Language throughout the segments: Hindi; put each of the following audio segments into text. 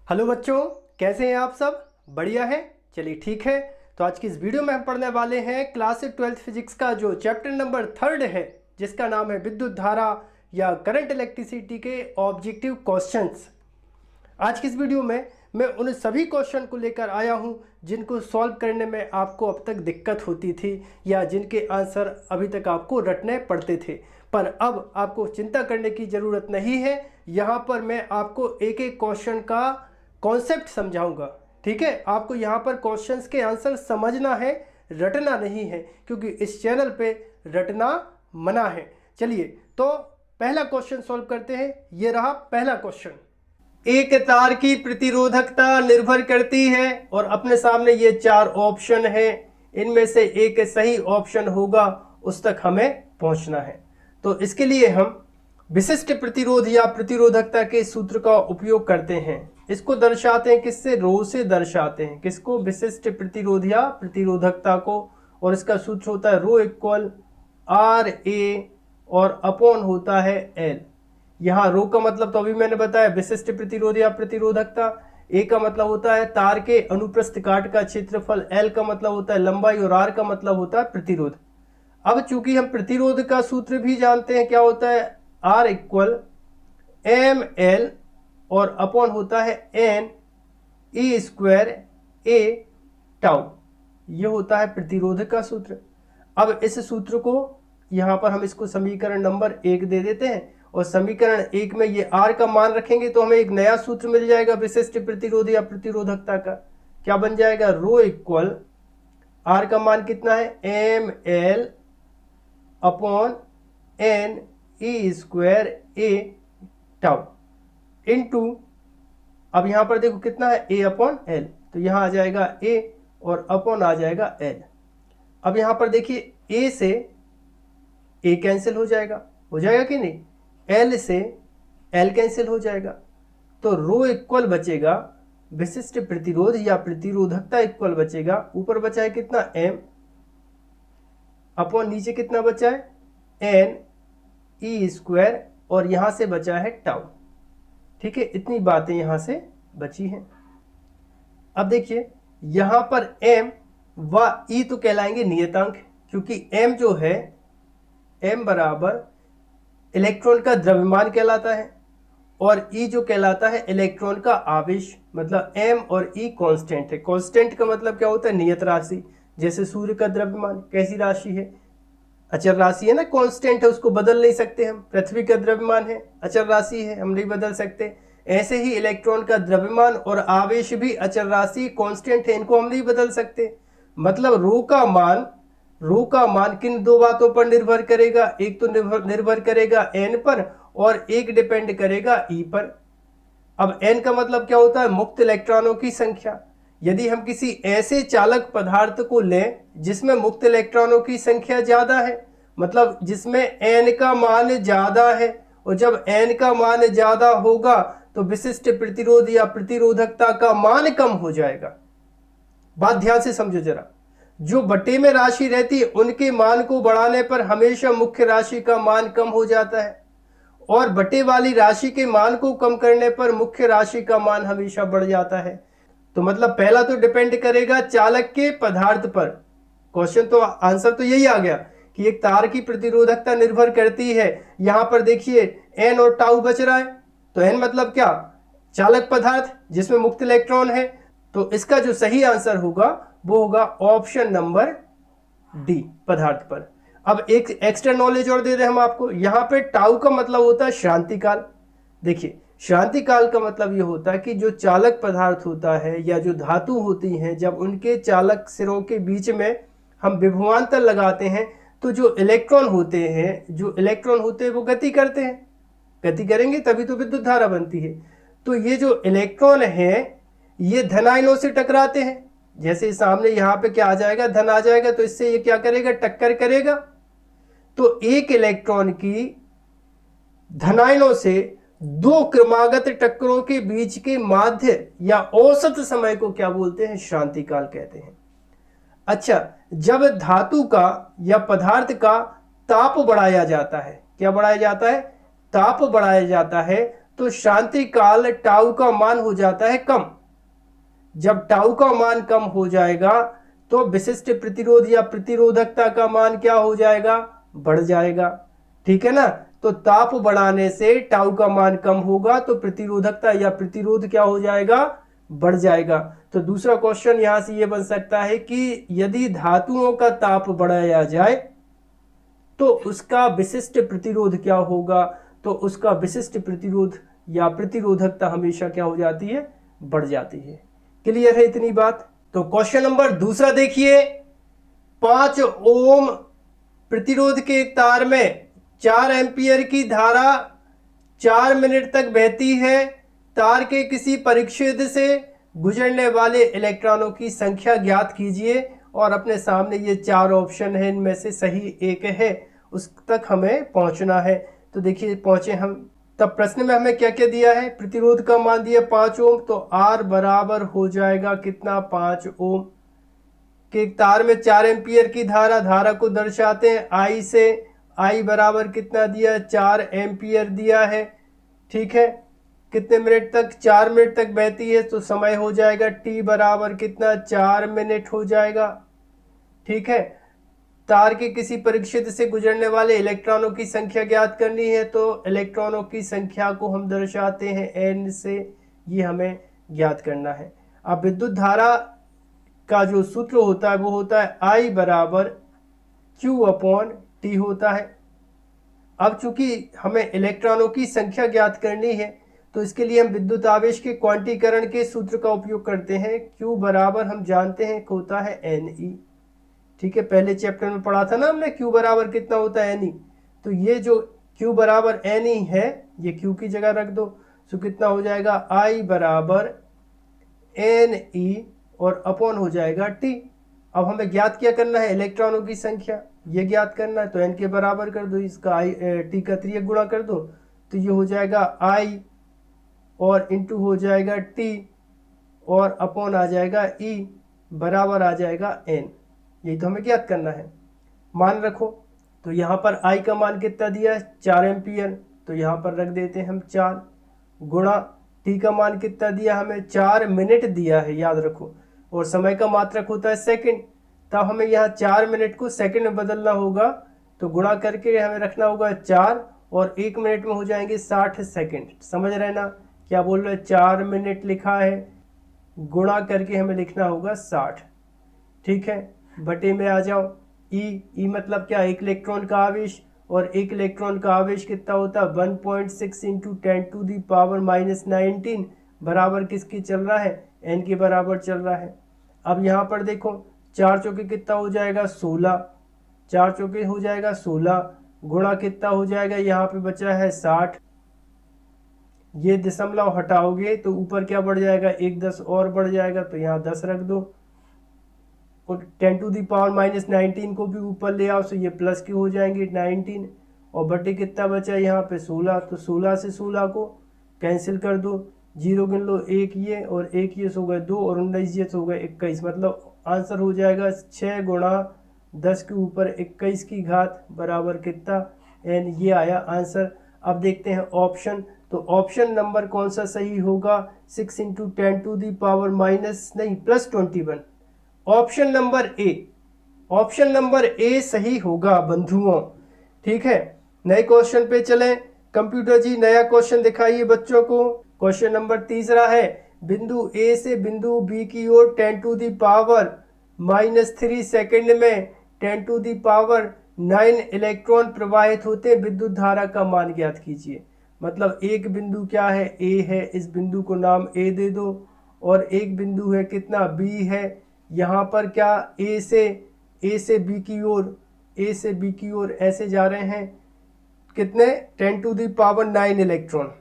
हेलो बच्चों, कैसे हैं आप सब? बढ़िया है। चलिए ठीक है। तो आज की इस वीडियो में हम पढ़ने वाले हैं क्लास 12th फिजिक्स का जो चैप्टर नंबर 3 है, जिसका नाम है विद्युत धारा या करंट इलेक्ट्रिसिटी के ऑब्जेक्टिव क्वेश्चंस। आज की इस वीडियो में मैं उन सभी क्वेश्चन को लेकर आया हूं जिनको सॉल्व करने में आपको अब तक दिक्कत होती थी या जिनके आंसर अभी तक आपको रटने पड़ते थे। पर अब आपको चिंता करने की ज़रूरत नहीं है। यहाँ पर मैं आपको एक एक क्वेश्चन का कॉन्सेप्ट समझाऊंगा। ठीक है, आपको यहाँ पर क्वेश्चंस के आंसर समझना है, रटना नहीं है, क्योंकि इस चैनल पे रटना मना है। चलिए तो पहला क्वेश्चन सॉल्व करते हैं। ये रहा पहला क्वेश्चन। एक तार की प्रतिरोधकता निर्भर करती है और अपने सामने ये 4 ऑप्शन है, इनमें से एक सही ऑप्शन होगा, उस तक हमें पहुंचना है। तो इसके लिए हम विशिष्ट प्रतिरोध या प्रतिरोधकता के सूत्र का उपयोग करते हैं। इसको दर्शाते हैं किससे? रो से दर्शाते हैं। किसको? विशिष्ट प्रतिरोध या प्रतिरोधकता को। और इसका सूत्र होता है रो इक्वल आर ए और अपॉन होता है एल। यहाँ रो का मतलब तो अभी मैंने बताया विशिष्ट प्रतिरोध या प्रतिरोधकता। ए का मतलब होता है तार के अनुप्रस्थ काट का क्षेत्रफल, एल का मतलब होता है लंबाई और आर का मतलब होता है प्रतिरोध। अब चूंकि हम प्रतिरोध का सूत्र भी जानते हैं, क्या होता है? आर इक्वल एम एल और अपॉन होता है N E square A tau. ये होता है प्रतिरोध का सूत्र। अब इस सूत्र को यहाँ पर हम इसको समीकरण नंबर 1 दे देते हैं और समीकरण 1 में ये आर का मान रखेंगे तो हमें एक नया सूत्र मिल जाएगा विशिष्ट प्रतिरोध या प्रतिरोधकता का। क्या बन जाएगा? रो इक्वल आर का मान कितना है? M L upon N E square A tau into, अब यहां पर देखो कितना है? A upon L. तो यहां आ जाएगा ए और अपॉन आ जाएगा एल। अब यहां पर देखिए ए से ए कैंसिल हो जाएगा कि नहीं? एल से एल कैंसिल हो जाएगा। तो रो इक्वल बचेगा विशिष्ट प्रतिरोध या प्रतिरोधकता इक्वल बचेगा, ऊपर बचा है कितना? एम अपॉन नीचे कितना बचा है? एन ई स्क्वायर और यहां से बचा है टाउ। ठीक है, इतनी बातें यहां से बची हैं। अब देखिए यहां पर m व e तो कहलाएंगे नियतांक, क्योंकि m जो है m बराबर इलेक्ट्रॉन का द्रव्यमान कहलाता है और e जो कहलाता है इलेक्ट्रॉन का आवेश। मतलब m और e कांस्टेंट है। कांस्टेंट का मतलब क्या होता है? नियत राशि। जैसे सूर्य का द्रव्यमान कैसी राशि है? अचर राशि है ना, कांस्टेंट है, उसको बदल नहीं सकते हम। पृथ्वी का द्रव्यमान है, अचर राशि है, हम नहीं बदल सकते। ऐसे ही इलेक्ट्रॉन का द्रव्यमान और आवेश भी अचर राशि कांस्टेंट है, इनको हम नहीं बदल सकते। मतलब रो का मान किन 2 बातों पर निर्भर करेगा? एक तो निर्भर करेगा एन पर और एक डिपेंड करेगा ई पर। अब एन का मतलब क्या होता है? मुक्त इलेक्ट्रॉनों की संख्या। यदि हम किसी ऐसे चालक पदार्थ को लें जिसमें मुक्त इलेक्ट्रॉनों की संख्या ज्यादा है, मतलब जिसमें एन का मान ज्यादा है, और जब एन का मान ज्यादा होगा तो विशिष्ट प्रतिरोध या प्रतिरोधकता का मान कम हो जाएगा। बात ध्यान से समझो जरा। जो बटे में राशि रहती है उनके मान को बढ़ाने पर हमेशा मुख्य राशि का मान कम हो जाता है, और बटे वाली राशि के मान को कम करने पर मुख्य राशि का मान हमेशा बढ़ जाता है। तो मतलब पहला तो डिपेंड करेगा चालक के पदार्थ पर। क्वेश्चन तो आंसर तो यही आ गया कि एक तार की प्रतिरोधकता निर्भर करती है। यहां पर देखिए एन और टाउ बच रहा है, तो एन मतलब क्या? चालक पदार्थ जिसमें मुक्त इलेक्ट्रॉन है। तो इसका जो सही आंसर होगा वो होगा ऑप्शन नंबर डी, पदार्थ पर। अब एक एक्स्ट्रा नॉलेज और दे दें हम आपको। यहां पे टाउ का मतलब होता है शांति काल। देखिए शांति काल का मतलब ये होता है कि जो चालक पदार्थ होता है या जो धातु होती हैं, जब उनके चालक सिरों के बीच में हम विभवांतर लगाते हैं तो जो इलेक्ट्रॉन होते हैं वो गति करते हैं। गति करेंगे तभी तो विद्युत धारा बनती है। तो ये जो इलेक्ट्रॉन है ये धन आयनों से टकराते हैं। जैसे सामने यहाँ पे क्या आ जाएगा? धन आ जाएगा, तो इससे ये क्या करेगा? टक्कर करेगा। तो एक इलेक्ट्रॉन की धन आयनों से 2 क्रमागत टक्करों के बीच के माध्य या औसत समय को क्या बोलते हैं? शांति काल कहते हैं। अच्छा, जब धातु का या पदार्थ का ताप बढ़ाया जाता है, क्या बढ़ाया जाता है? ताप बढ़ाया जाता है, तो शांति काल टाउ का मान हो जाता है कम। जब टाउ का मान कम हो जाएगा तो विशिष्ट प्रतिरोध या प्रतिरोधकता का मान क्या हो जाएगा, बढ़ जाएगा। ठीक है ना, तो ताप बढ़ाने से टाउ का मान कम होगा तो प्रतिरोधकता या प्रतिरोध क्या हो जाएगा, बढ़ जाएगा। तो दूसरा क्वेश्चन यहां से यह बन सकता है कि यदि धातुओं का ताप बढ़ाया जाए तो उसका विशिष्ट प्रतिरोध क्या होगा, तो उसका विशिष्ट प्रतिरोध या प्रतिरोधकता हमेशा क्या हो जाती है, बढ़ जाती है। क्लियर है इतनी बात। तो क्वेश्चन नंबर दूसरा देखिए, 5 ओम प्रतिरोध के तार में 4 एम्पियर की धारा 4 मिनट तक बहती है। तार के किसी परिच्छेद से गुजरने वाले इलेक्ट्रॉनों की संख्या ज्ञात कीजिए। और अपने सामने ये 4 ऑप्शन है, इनमें से सही एक है, उस तक हमें पहुंचना है। तो देखिए पहुंचे हम। तब प्रश्न में हमें क्या क्या दिया है, प्रतिरोध का मान दिया 5 ओम, तो R बराबर हो जाएगा कितना, 5 ओम। के तार में 4 एम्पियर की धारा को दर्शाते हैं I से। I बराबर कितना दिया, 4 एम्पियर दिया है। ठीक है, कितने मिनट तक, 4 मिनट तक बहती है, तो समय हो जाएगा T बराबर कितना, 4 मिनट हो जाएगा। ठीक है, तार के किसी परिच्छेद से गुजरने वाले इलेक्ट्रॉनों की संख्या ज्ञात करनी है, तो इलेक्ट्रॉनों की संख्या को हम दर्शाते हैं N से, ये हमें ज्ञात करना है। अब विद्युत धारा का जो सूत्र होता है वो होता है I बराबर Q अपॉन T होता है। अब चूंकि हमें इलेक्ट्रॉनों की संख्या ज्ञात करनी है तो इसके लिए हम विद्युत आवेश के क्वांटीकरण के सूत्र का उपयोग करते हैं। Q बराबर हम जानते हैं होता है Ne। ठीक है, पहले चैप्टर में पढ़ा था ना हमने, Q बराबर कितना होता है Ne। तो ये जो Q बराबर Ne है, ये Q की जगह रख दो, तो कितना हो जाएगा, I बराबर Ne और अपॉन हो जाएगा T। अब हमें ज्ञात क्या करना है, इलेक्ट्रॉनों की संख्या, ये ज्ञात करना है। तो N के बराबर कर दो, इसका T का 3 गुणा कर दो, तो ये हो जाएगा I और इंटू हो जाएगा T और अपॉन आ जाएगा E बराबर आ जाएगा N। यही तो हमें ज्ञात करना है। मान रखो, तो यहाँ पर I का मान कितना दिया है, 4 एम्पियर, तो यहाँ पर रख देते हैं हम 4, गुणा T का मान कितना दिया हमें, 4 मिनट दिया है, याद रखो, और समय का मात्रक होता है सेकंड। तब हमें यहाँ 4 मिनट को सेकंड में बदलना होगा, तो गुणा करके हमें रखना होगा 4, और 1 मिनट में हो जाएंगे 60 सेकंड। समझ रहे ना क्या बोल रहे हैं, 4 मिनट लिखा है, गुणा करके हमें लिखना होगा 60। ठीक है, बटे में आ जाओ। ई मतलब क्या, एक इलेक्ट्रॉन का आवेश, और एक इलेक्ट्रॉन का आवेश कितना होता है, 1.6 इंटू 10⁻⁹ बराबर किसकी चल रहा है, N के बराबर चल रहा है। अब यहाँ पर देखो, 4 चौके कितना हो जाएगा, 16, 4 चौके हो जाएगा 16, गुणा कितना हो जाएगा, यहाँ पे बचा है 60। ये दशमलव हटाओगे तो ऊपर क्या बढ़ जाएगा, 1 10 और बढ़ जाएगा, तो यहाँ 10 रख दो, और 10⁻⁹ को भी ऊपर ले आओ, तो ये प्लस के हो जाएंगे 19, और बटे कितना बचा यहाँ पे 16, तो 16 से 16 को कैंसिल कर दो, 0 गिन लो, 1 ये और 1 ये, सो गए 2, और 19 ये, सो गए 21। मतलब आंसर हो जाएगा 6 गुणा 10 के ऊपर 21 की घात बराबर कितना, N। ये आया आंसर। अब देखते हैं ऑप्शन, तो ऑप्शन नंबर कौन सा सही होगा, 6 into 10⁻⁻21। Option number A, option number A सही होगा बंधुओं। ठीक है, नए क्वेश्चन पे चलें। कंप्यूटर जी नया क्वेश्चन दिखाइए बच्चों को। क्वेश्चन नंबर तीसरा है, बिंदु ए से बिंदु बी की ओर 10⁻³ सेकंड में 10⁻9 इलेक्ट्रॉन प्रवाहित होते, विद्युत धारा का मान ज्ञात कीजिए। मतलब एक बिंदु क्या है, ए है, इस बिंदु को नाम ए दे दो, और एक बिंदु है कितना, बी है। यहाँ पर क्या, ए से बी की ओर, ए से बी की ओर ऐसे जा रहे हैं, कितने, 10⁻9 इलेक्ट्रॉन।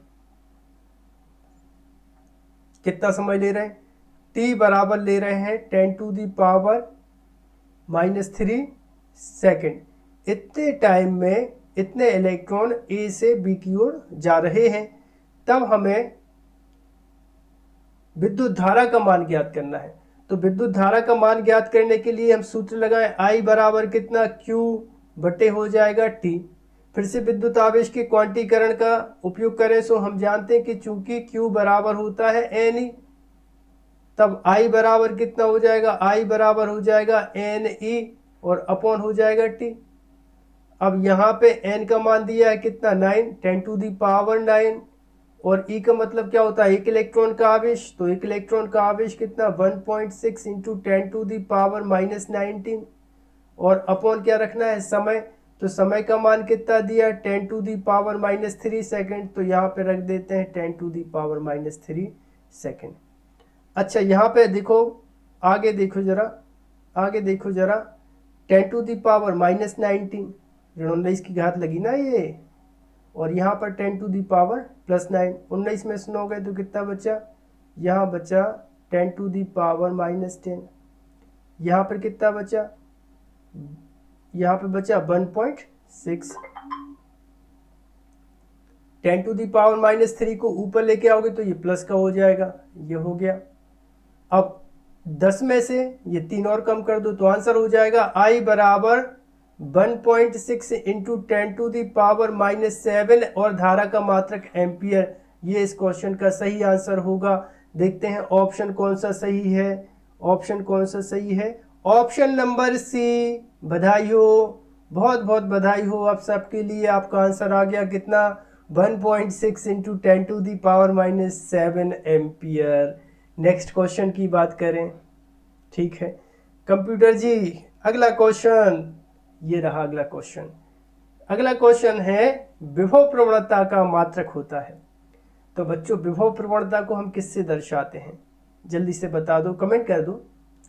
कितना समय ले रहे हैं, टी बराबर ले रहे हैं 10⁻³ सेकंड। इतने टाइम में इतने इलेक्ट्रॉन ए से बी की ओर जा रहे हैं। तब हमें विद्युत धारा का मान ज्ञात करना है। तो विद्युत धारा का मान ज्ञात करने के लिए हम सूत्र लगाएं, I बराबर कितना, Q बटे हो जाएगा T। फिर से विद्युत आवेश के क्वांटीकरण का उपयोग करें सो हम जानते हैं कि चूंकि Q बराबर होता है NE, तब I बराबर कितना हो जाएगा, I बराबर हो जाएगा NE और अपॉन हो जाएगा T। अब यहाँ पे N का मान दिया है कितना, 9, 10 टू दी पावर 9, और E का मतलब क्या होता है, एक इलेक्ट्रॉन का आवेश, तो एक इलेक्ट्रॉन का आवेश कितना 1.6 इंटू 10 टू दी पावर -19, और अपॉन क्या रखना है, समय, तो समय का मान कितना दिया 10 टू दी पावर -3 सेकेंड, तो यहाँ पे रख देते हैं 10 टू दी पावर -3 सेकेंड। अच्छा यहाँ पे देखो, आगे देखो जरा, आगे देखो जरा, 10 टू दी पावर -19, 19 की घात लगी ना ये, और यहाँ पर 10 टू दी पावर +9, 19 में से 9 गए तो कितना बचा, यहाँ बचा 10 टू दी पावर -10, यहाँ पर कितना बचा, यहाँ पे बचा 1.6, 10 टू दी पावर -3 को ऊपर लेके आओगे तो ये प्लस का हो जाएगा, ये हो गया। अब 10 में से ये 3 और कम कर दो तो आंसर हो जाएगा I बराबर 1.6 इंटू 10 टू दी पावर -7 और धारा का मात्रक एम्पियर। ये इस क्वेश्चन का सही आंसर होगा। देखते हैं ऑप्शन कौन सा सही है, ऑप्शन कौन सा सही है, ऑप्शन नंबर सी। बधाई हो, बहुत बहुत बधाई हो आप सबके लिए, आपका आंसर आ गया कितना, 1.6 into 10 to the power -7 ampere. Next question की बात करें, ठीक है कंप्यूटर जी, अगला क्वेश्चन ये रहा। अगला क्वेश्चन, अगला क्वेश्चन है विभव प्रवणता का मात्रक होता है। तो बच्चों विभव प्रवणता को हम किससे दर्शाते हैं, जल्दी से बता दो, कमेंट कर दो,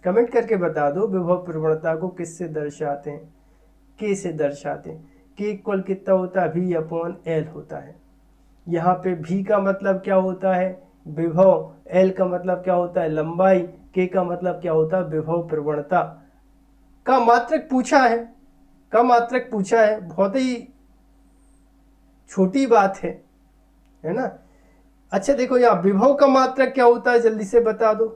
कमेंट करके बता दो विभव प्रवणता को किससे दर्शाते हैं, के से दर्शाते हैं। के इक्वल कितना होता है, V अपॉन L होता है। यहाँ पे V का मतलब क्या होता है, विभव, L का मतलब क्या होता है, लंबाई, K का मतलब क्या होता है, विभव प्रवणता। का मात्रक पूछा है, का मात्रक पूछा है, बहुत ही छोटी बात है ना। अच्छा देखो यहाँ विभव का मात्रक क्या होता है, जल्दी से बता दो,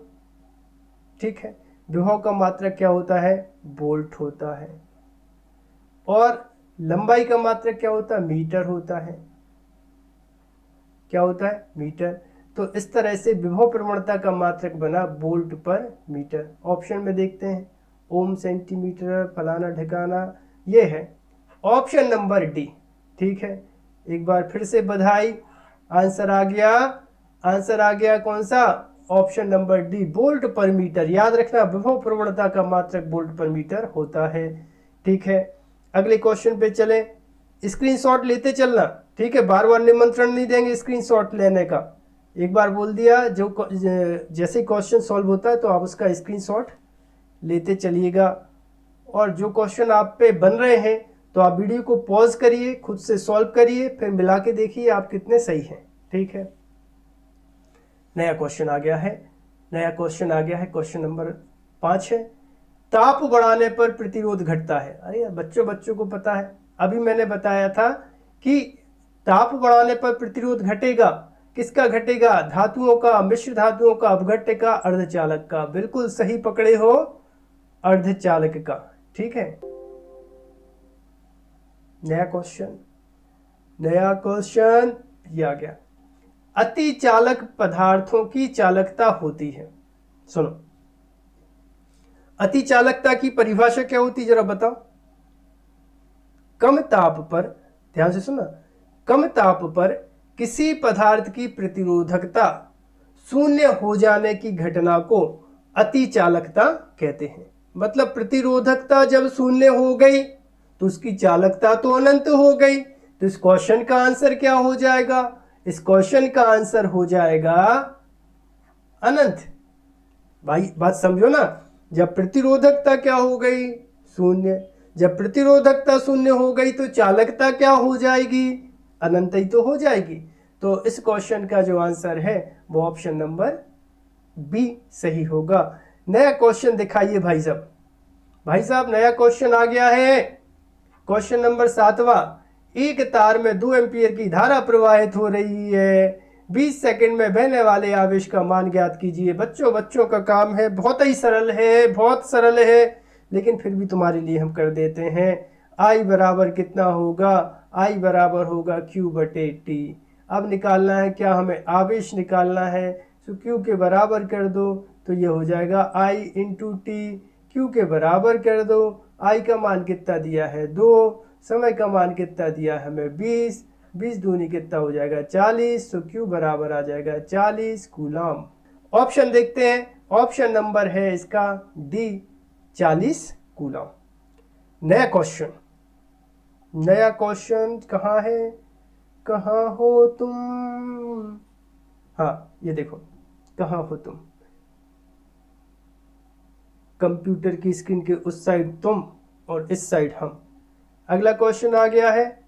ठीक है विभव का मात्रक क्या होता है, वोल्ट होता है, और लंबाई का मात्रक क्या होता है, मीटर होता है, क्या होता है, मीटर। तो इस तरह से विभव प्रवणता का मात्रक बना वोल्ट पर मीटर। ऑप्शन में देखते हैं, ओम, सेंटीमीटर, फलाना ढिकाना, ये है ऑप्शन नंबर डी, ठीक है। एक बार फिर से बधाई, आंसर आ गया, आंसर आ गया कौन सा, ऑप्शन नंबर डी, वोल्ट पर मीटर। याद रखना विभव प्रवणता का मात्रक वोल्ट पर मीटर होता है, ठीक है। अगले क्वेश्चन पे चले, स्क्रीनशॉट लेते चलना, ठीक है, बार बार निमंत्रण नहीं देंगे स्क्रीनशॉट लेने का। एक बार बोल दिया, जो जैसे क्वेश्चन सॉल्व होता है तो आप उसका स्क्रीनशॉट लेते चलिएगा, और जो क्वेश्चन आप पे बन रहे हैं तो आप वीडियो को पॉज करिए, खुद से सॉल्व करिए, फिर मिला के देखिए आप कितने सही हैं, ठीक है। नया क्वेश्चन आ गया है, नया क्वेश्चन आ गया है, क्वेश्चन नंबर 5 है, ताप बढ़ाने पर प्रतिरोध घटता है। अरे बच्चों को पता है, अभी मैंने बताया था कि ताप बढ़ाने पर प्रतिरोध घटेगा, किसका घटेगा, धातुओं का, मिश्र धातुओं का, अपघट्य का, अर्धचालक का। बिल्कुल सही पकड़े हो, अर्धचालक का, ठीक है। नया क्वेश्चन, नया क्वेश्चन ये आ गया, अति चालक पदार्थों की चालकता होती है। सुनो, अति चालकता की परिभाषा क्या होती है जरा बताओ। कम ताप पर, ध्यान से सुना, कम ताप पर किसी पदार्थ की प्रतिरोधकता शून्य हो जाने की घटना को अति चालकता कहते हैं। मतलब प्रतिरोधकता जब शून्य हो गई तो उसकी चालकता तो अनंत हो गई। तो इस क्वेश्चन का आंसर क्या हो जाएगा, इस क्वेश्चन का आंसर हो जाएगा अनंत। भाई बात समझो ना, जब प्रतिरोधकता क्या हो गई, शून्य, जब प्रतिरोधकता शून्य हो गई तो चालकता क्या हो जाएगी, अनंत ही तो हो जाएगी। तो इस क्वेश्चन का जो आंसर है वो ऑप्शन नंबर बी सही होगा। नया क्वेश्चन दिखाइए भाई साहब, भाई साहब नया क्वेश्चन आ गया है, क्वेश्चन नंबर 7वां। एक तार में 2 एम्पीयर की धारा प्रवाहित हो रही है, 20 सेकंड में बहने वाले आवेश का मान ज्ञात कीजिए। बच्चों का काम है, बहुत ही सरल है, बहुत सरल है, लेकिन फिर भी तुम्हारे लिए हम कर देते हैं। I बराबर कितना होगा, आई बराबर होगा क्यू बटे टी। अब निकालना है क्या, हमें आवेश निकालना है, तो क्यू के बराबर कर दो तो ये हो जाएगा आई इंटू टी। क्यू के बराबर कर दो, आई का मान कितना दिया है 2, समय का मान कितना दिया है हमें 20, 20 दूनी कितना हो जाएगा 40, तो क्यू बराबर आ जाएगा 40 कूलम। ऑप्शन देखते हैं, ऑप्शन नंबर है इसका डी 40 कूलम। नया क्वेश्चन, नया क्वेश्चन कहाँ है, कहाँ हो तुम, हाँ ये देखो, कहाँ हो तुम, कंप्यूटर की स्क्रीन के उस साइड तुम और इस साइड हम। अगला क्वेश्चन आ गया है,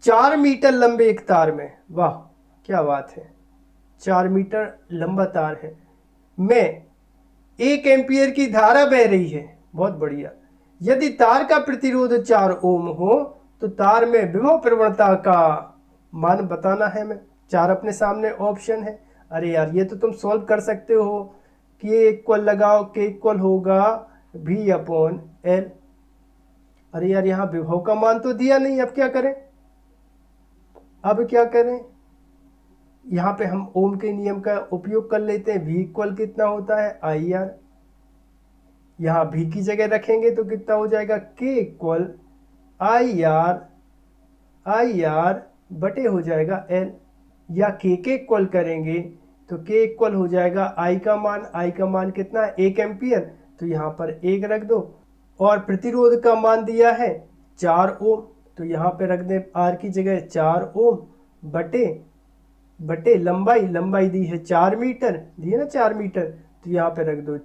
4 मीटर लंबे एक तार में, वाह क्या बात है, 4 मीटर लंबा तार है, में 1 एम्पियर की धारा बह रही है, बहुत बढ़िया। यदि तार का प्रतिरोध 4 ओम हो तो तार में विभव प्रवणता का मान बताना है। हमें 4 अपने सामने ऑप्शन है। अरे यार ये तो तुम सॉल्व कर सकते हो, के इक्वल लगाओ, के इक्वल होगा V अपॉन L। अरे यार यहाँ विभव का मान तो दिया नहीं, अब क्या करें, अब क्या करें, यहाँ पे हम ओम के नियम का उपयोग कर लेते हैं। V इक्वल कितना होता है आई आर, यहाँ V की जगह रखेंगे तो कितना हो जाएगा K इक्वल आई आर बटे हो जाएगा L, या K के इक्वल करेंगे तो K इक्वल हो जाएगा I का मान कितना है 1 एम्पियर, तो यहाँ पर 1 रख दो, और प्रतिरोध का मान दिया है 4 ओम, तो यहाँ पे रख दें R की जगह 4 ओम बटे लंबाई दी है 4 मीटर, दी है ना 4 मीटर, तो यहाँ पे रख दो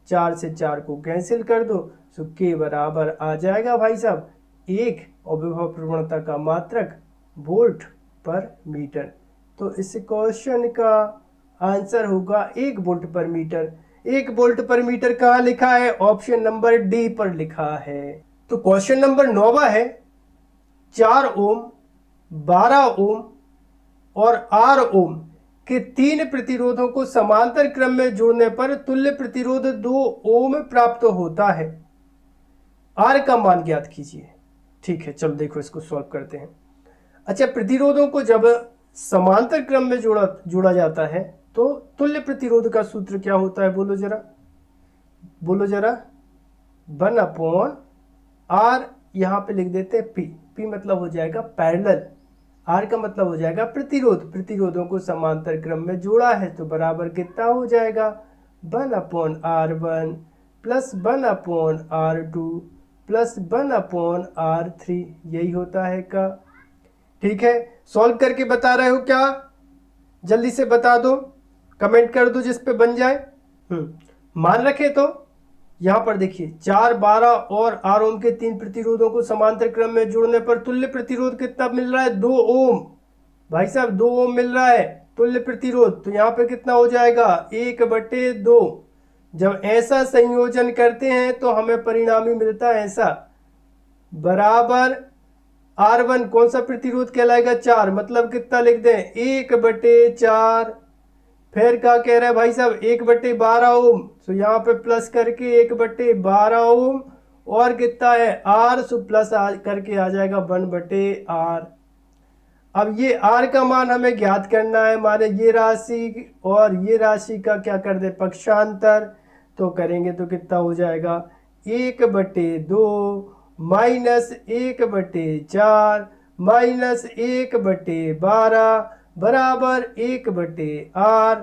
4 से 4 को कैंसिल कर दो, सो K बराबर आ जाएगा भाई साहब 1, और विभव प्रवणता का मात्रक वोल्ट पर मीटर। तो इस क्वेश्चन का आंसर होगा 1 वोल्ट पर मीटर। 1 वोल्ट पर मीटर कहाँ लिखा है, ऑप्शन नंबर डी पर लिखा है। तो क्वेश्चन नंबर 9 है, 4 ओम, 12 ओम और 8 ओम के 3 प्रतिरोधों को समांतर क्रम में जोड़ने पर तुल्य प्रतिरोध 2 ओम प्राप्त होता है। आर का मान ज्ञात कीजिए। ठीक है, चलो देखो इसको सॉल्व करते हैं। अच्छा, प्रतिरोधों को जब समांतर क्रम में जोड़ा जाता है तो तुल्य प्रतिरोध का सूत्र क्या होता है, बोलो जरा 1 अपॉन आर, यहाँ पे लिख देते हैं पी मतलब हो जाएगा पैरेलल, आर का मतलब हो जाएगा प्रतिरोधों को समांतर क्रम में जोड़ा है तो बराबर कितना हो जाएगा 1 upon R1 plus 1 upon R2 plus 1 upon R3, यही होता है का। ठीक है, सॉल्व करके बता रहे हो क्या, जल्दी से बता दो, कमेंट कर दो जिस पे बन जाए। मान रखे तो यहाँ पर देखिए 4, 12 और 8 ओम के 3 प्रतिरोधों को समांतर क्रम में जोड़ने पर तुल्य प्रतिरोध कितना मिल रहा है 2 ओम, भाई साहब 2 ओम मिल रहा है तुल्य प्रतिरोध, तो यहाँ पे कितना हो जाएगा 1/2। जब ऐसा संयोजन करते हैं तो हमें परिणामी मिलता है ऐसा, बराबर R1 कौन सा प्रतिरोध कहलाएगा 4, मतलब कितना लिख दें 1/4। फिर क्या कह रहा है भाई साहब 1/12 ओम, तो यहाँ पे प्लस करके 1/12 ओम, और कितना है R, सो प्लस करके आ जाएगा 1/R। अब ये R का मान हमें ज्ञात करना है, माने ये राशि और ये राशि का क्या कर दे पक्षांतर, तो करेंगे तो कितना हो जाएगा 1/2 माइनस 1/4 माइनस 1/12 बराबर 1/R।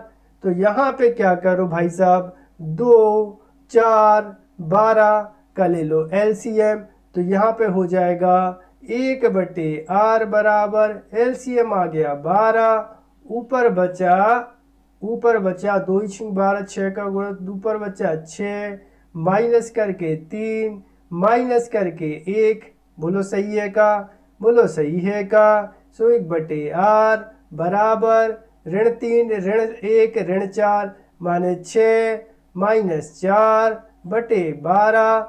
तो यहाँ पे क्या करो भाई साहब 2, 4, 12 का ले लो LCM, तो यहाँ पे हो जाएगा 1/R बराबर LCM आ गया 12, ऊपर बचा 2 12 6 का गुणा, ऊपर बचा 6 माइनस करके 3 माइनस करके 1, बोलो सही है का, बोलो सही है का, सो 1/R बराबर -3 -1 -4 माने 6 माइनस 4/12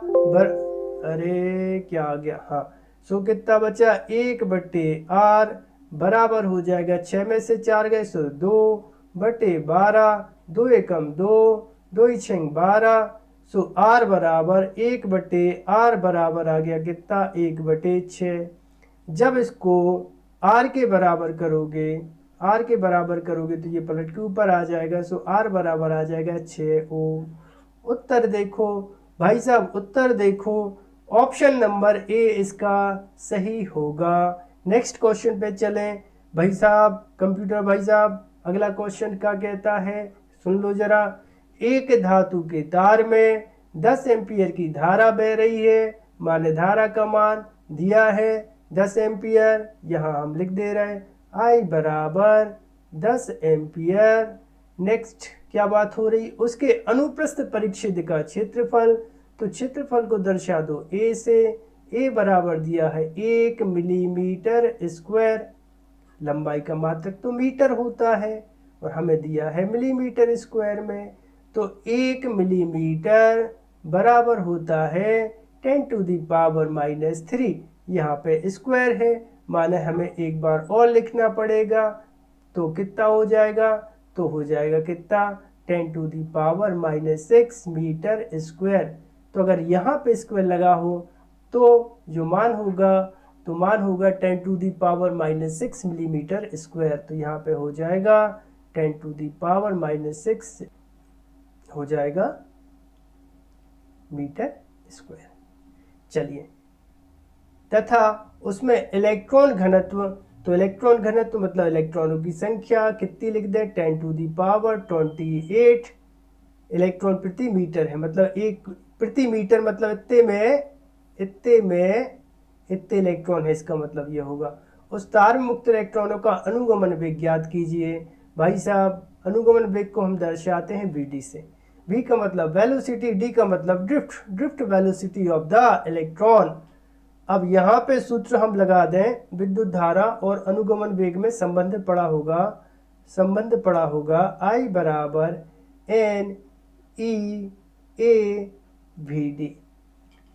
अरे क्या आ गया, हाँ, सो कितना बचा 1/R बराबर हो जाएगा 6 में से 4 गए सो 2/12, 2 एकम 2, 2 6 12, सो R बराबर 1/R बराबर आ गया कितना 1/6। जब इसको r के बराबर करोगे, r के बराबर करोगे तो ये पलट के ऊपर आ जाएगा। सो r बराबर आ जाएगा 6 ओम। उत्तर देखो भाई साहब, उत्तर देखो, ऑप्शन नंबर ए इसका सही होगा। नेक्स्ट क्वेश्चन पे चलें भाई साहब, कंप्यूटर भाई साहब। अगला क्वेश्चन क्या कहता है, सुन लो जरा। एक धातु के तार में 10 एम्पियर की धारा बह रही है, माने धारा का मान दिया है 10 एम्पियर। यहाँ हम लिख दे रहे हैं I बराबर 10 एम्पियर। नेक्स्ट क्या बात हो रही, उसके अनुप्रस्थ परिच्छेद का क्षेत्रफल। तो क्षेत्रफल को दर्शा दो A से। A बराबर दिया है 1 मिलीमीटर स्क्वायर। लंबाई का मात्रक तो मीटर होता है और हमें दिया है मिलीमीटर स्क्वायर में। तो 1 मिलीमीटर बराबर होता है 10⁻⁻3। यहाँ पे स्क्वायर है, माने हमें एक बार और लिखना पड़ेगा। तो कितना हो जाएगा, तो हो जाएगा कितना 10⁻⁻6 मीटर स्क्वायर। तो अगर यहाँ पे स्क्वायर लगा हो तो जो मान होगा, तो मान होगा 10⁻⁻6 मिलीमीटर स्क्वायर। तो यहाँ पे हो जाएगा 10⁻⁻6 हो जाएगा मीटर स्क्वायर। चलिए, तथा उसमें इलेक्ट्रॉन घनत्व। तो इलेक्ट्रॉन घनत्व मतलब इलेक्ट्रॉनों की संख्या कितनी लिख दें, 10⁻28 इलेक्ट्रॉन प्रति मीटर है। मतलब एक प्रति मीटर मतलब इतने इलेक्ट्रॉन है, इसका मतलब ये होगा। उस तार में मुक्त इलेक्ट्रॉनों का अनुगमन वेग ज्ञात कीजिए। भाई साहब, अनुगमन वेग को हम दर्शाते हैं vd से। v का मतलब वेलोसिटी, d का मतलब drift velocity of the electron. अब यहाँ पे सूत्र हम लगा दें, विद्युत धारा और अनुगमन वेग में संबंध पड़ा होगा I बराबर n e a vd।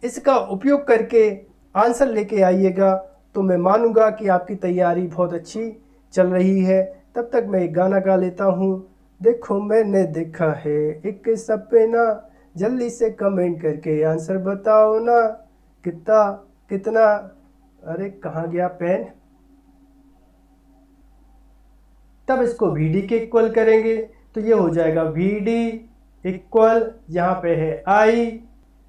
इसका उपयोग करके आंसर लेके आइएगा, तो मैं मानूंगा कि आपकी तैयारी बहुत अच्छी चल रही है। तब तक मैं एक गाना गा लेता हूँ। देखो मैंने देखा है एक सपना, जल्दी से कमेंट करके आंसर बताओ ना, कितना। अरे कहाँ गया पेन। तब इसको vd के इक्वल करेंगे तो ये हो जाएगा vd इक्वल, यहाँ पे है I,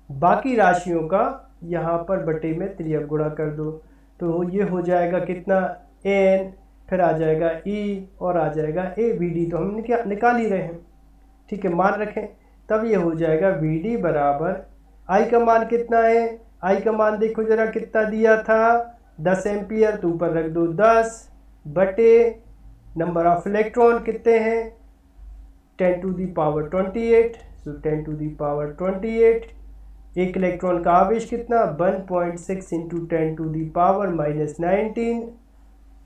बाकी राशियों का यहाँ पर बटे में त्रियक गुणा कर दो। तो ये हो जाएगा कितना n, फिर आ जाएगा e और आ जाएगा a। vd तो हम निकाल ही रहे हैं, ठीक है, मान रखें। तब ये हो जाएगा vd बराबर, I का मान कितना है, I का मान देखो जरा कितना दिया था 10 एम्पियर। तो ऊपर रख दो 10 बटे नंबर ऑफ इलेक्ट्रॉन कितने हैं 10⁻28। तो 10⁻28। एक इलेक्ट्रॉन का आवेश कितना 1.6 इंटू 10⁻⁻19।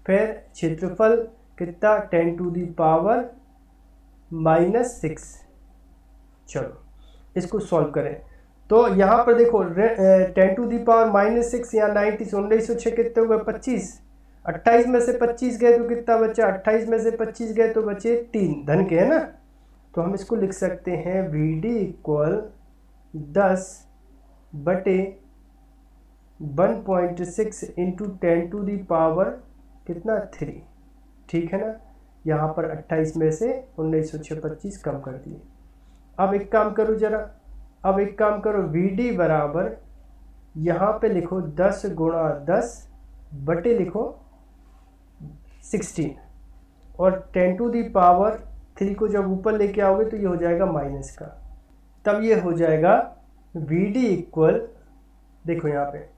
फिर क्षेत्रफल कितना 10⁻⁻6। चलो इसको सॉल्व करें। तो यहाँ पर देखो 10⁻⁻6 या 90 से 1906 कितने हुए 25। 28 में से 25 गए तो कितना बचा, 28 में से 25 गए तो बचे 3 धन के, है ना। तो हम इसको लिख सकते हैं vd इक्वल 10 बटे 1.6 इंटू 10⁻³ कितना 3, ठीक है ना। यहाँ पर 28 में से 1906 25 कम कर दिए। अब एक काम करो जरा, vd बराबर यहाँ पे लिखो 10 गुणा 10 बटे लिखो 16 और 10⁻³ को जब ऊपर लेके आओगे तो ये हो जाएगा माइनस का। तब ये हो जाएगा vd इक्वल, देखो यहाँ पे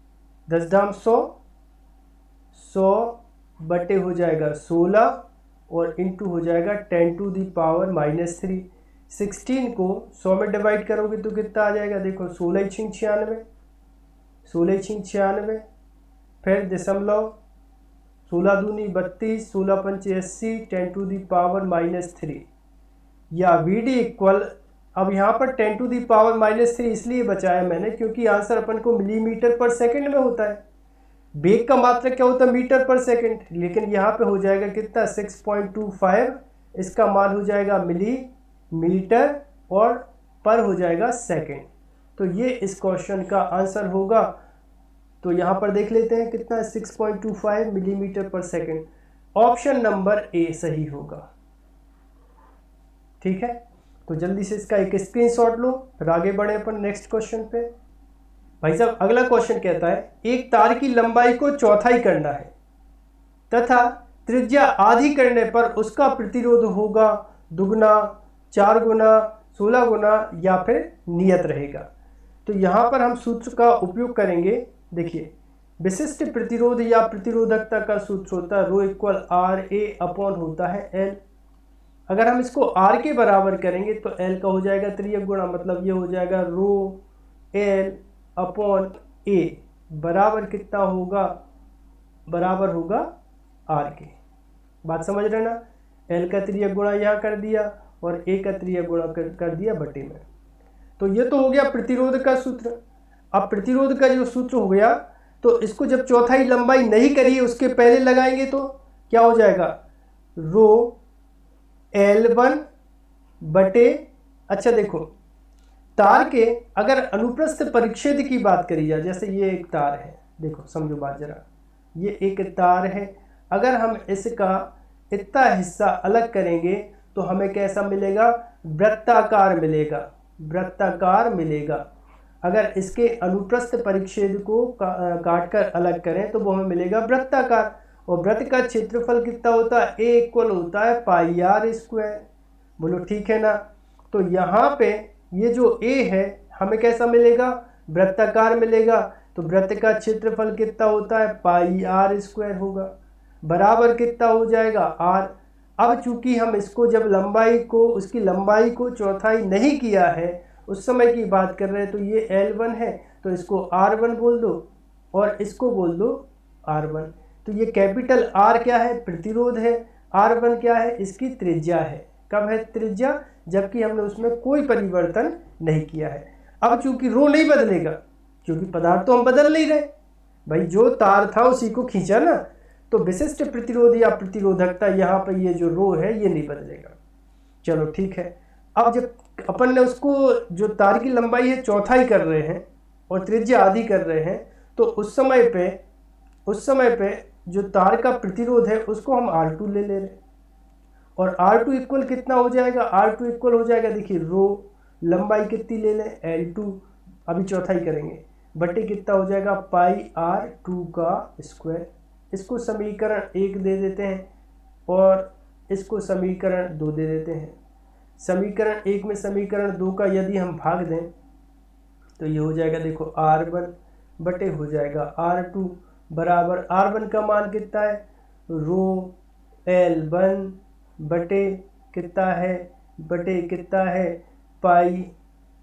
10 दाम 100 बटे हो जाएगा 16 और इंटू हो जाएगा 10⁻³ 16 को 100 में डिवाइड करोगे तो कितना आ जाएगा, देखो 16×96, 16×96, फिर दशमलव 16 दूनी 32, 16 पंचे 80, 10⁻³ या vd इक्वल। अब यहाँ पर 10⁻³ इसलिए बचाया मैंने क्योंकि आंसर अपन को मिलीमीटर पर सेकंड में होता है। वेग का मात्रक क्या होता है मीटर पर सेकंड, लेकिन यहाँ पे हो जाएगा कितना 6.25, इसका मान हो जाएगा मिलीमीटर और पर हो जाएगा सेकंड। तो ये इस क्वेश्चन का आंसर होगा। तो यहाँ पर देख लेते हैं कितना 6.25 मिलीमीटर पर सेकेंड। ऑप्शन नंबर ए सही होगा। ठीक है, तो जल्दी से इसका एक स्क्रीनशॉट लो, फिर आगे बढ़े अपन नेक्स्ट क्वेश्चन पे। भाई साहब अगला क्वेश्चन कहता है एक तार की लंबाई को चौथाई करना है तथा त्रिज्या आधी करने पर उसका प्रतिरोध होगा दुगना, 4 गुना, 16 गुना या फिर नियत रहेगा। तो यहाँ पर हम सूत्र का उपयोग करेंगे। देखिए विशिष्ट प्रतिरोध या प्रतिरोधकता का सूत्र होता है rho equal R A upon होता है एल। अगर हम इसको आर के बराबर करेंगे तो एल का हो जाएगा त्रियक गुणा, मतलब ये हो जाएगा रो एल अपॉन ए बराबर कितना होगा, बराबर होगा आर के। बात समझ रहे ना, एल का त्रियक गुणा यहाँ कर दिया और ए का त्रियक गुणा कर दिया बटे में। तो ये तो हो गया प्रतिरोध का सूत्र। अब प्रतिरोध का जो सूत्र हो गया तो इसको जब चौथाई लंबाई नहीं करी उसके पहले लगाएंगे तो क्या हो जाएगा, रो L1 बटे, अच्छा देखो तार के अगर अनुप्रस्थ परिच्छेद की बात करी जाए, जैसे ये एक तार है, देखो समझो बात जरा, ये एक तार है, अगर हम इसका इतना हिस्सा अलग करेंगे तो हमें कैसा मिलेगा, वृत्ताकार मिलेगा, वृत्ताकार मिलेगा। अगर इसके अनुप्रस्थ परिच्छेद को काट कर अलग करें तो वो हमें मिलेगा वृत्ताकार। और वृत्त का क्षेत्रफल कितना होता है, ए इक्वल होता है पाई आर स्क्वायर। बोलो ठीक है ना। तो यहाँ पे ये जो ए है हमें कैसा मिलेगा, वृत्ताकार मिलेगा। तो वृत्त का क्षेत्रफल कितना होता है, पाई आर स्क्वायर होगा, बराबर कितना हो जाएगा आर। अब चूंकि हम इसको जब लंबाई को, उसकी लंबाई को चौथाई नहीं किया है, उस समय की बात कर रहे हैं, तो ये L1 है तो इसको R1 बोल दो और इसको बोल दो R1। तो ये कैपिटल R क्या है, प्रतिरोध है, R1 क्या है, इसकी त्रिज्या है। कब है त्रिज्या, जबकि हमने उसमें कोई परिवर्तन नहीं किया है। अब चूंकि रो नहीं बदलेगा, क्योंकि पदार्थ तो हम बदल नहीं रहे भाई, जो तार था उसी को खींचा ना, तो विशिष्ट प्रतिरोध या प्रतिरोधकता यहाँ पर ये जो रो है ये नहीं बदलेगा। चलो ठीक है। अब जब अपन ने उसको जो तार की लंबाई है चौथाई कर रहे हैं और त्रिज्या आधी कर रहे हैं, तो उस समय पे जो तार का प्रतिरोध है उसको हम R2 ले रहे हैं। और R2 इक्वल कितना हो जाएगा, R2 इक्वल हो जाएगा, देखिए रो लंबाई कितनी ले लें L2, अभी चौथाई करेंगे, बटे कितना हो जाएगा पाई R2 का स्क्वायर। इसको समीकरण 1 दे देते हैं और इसको समीकरण 2 दे देते हैं। समीकरण 1 में समीकरण 2 का यदि हम भाग दें तो ये हो जाएगा, देखो R1 बटे हो जाएगा R2 बराबर, R1 का मान कितना है, रो L1 बटे कितना है, बटे कितना है पाई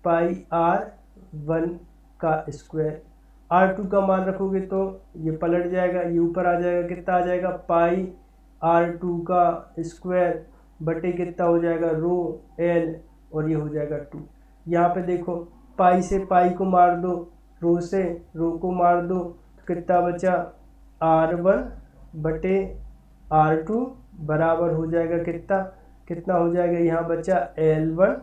R1 का स्क्वायर। R2 का मान रखोगे तो ये पलट जाएगा, ये ऊपर आ जाएगा, कितना आ जाएगा पाई R2 का स्क्वायर बटे कितना हो जाएगा रो L और ये हो जाएगा 2। यहाँ पे देखो पाई से पाई को मार दो, रो से रो को मार दो, तो कितना बचा R1 बटे R2 बराबर हो जाएगा कितना हो जाएगा, यहाँ बचा L1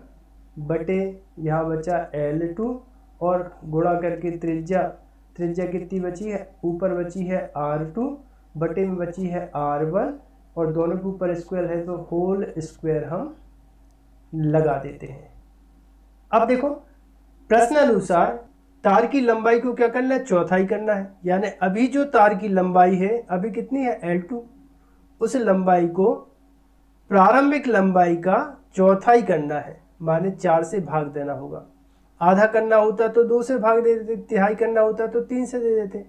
बटे यहाँ बचा L2 और गुणा करके त्रिज्या कितनी बची है, ऊपर बची है R2 बटे में बची है R1 और दोनों के ऊपर स्क्वायर है तो होल स्क्वायर हम लगा देते हैं। अब देखो प्रश्न अनुसार तार की लंबाई को क्या करना है, चौथाई करना है। यानी अभी जो तार की लंबाई है अभी कितनी है L2, उस लंबाई को प्रारंभिक लंबाई का चौथाई करना है, माने 4 से भाग देना होगा। आधा करना होता तो 2 से भाग दे देते, तिहाई करना होता तो 3 से दे देते।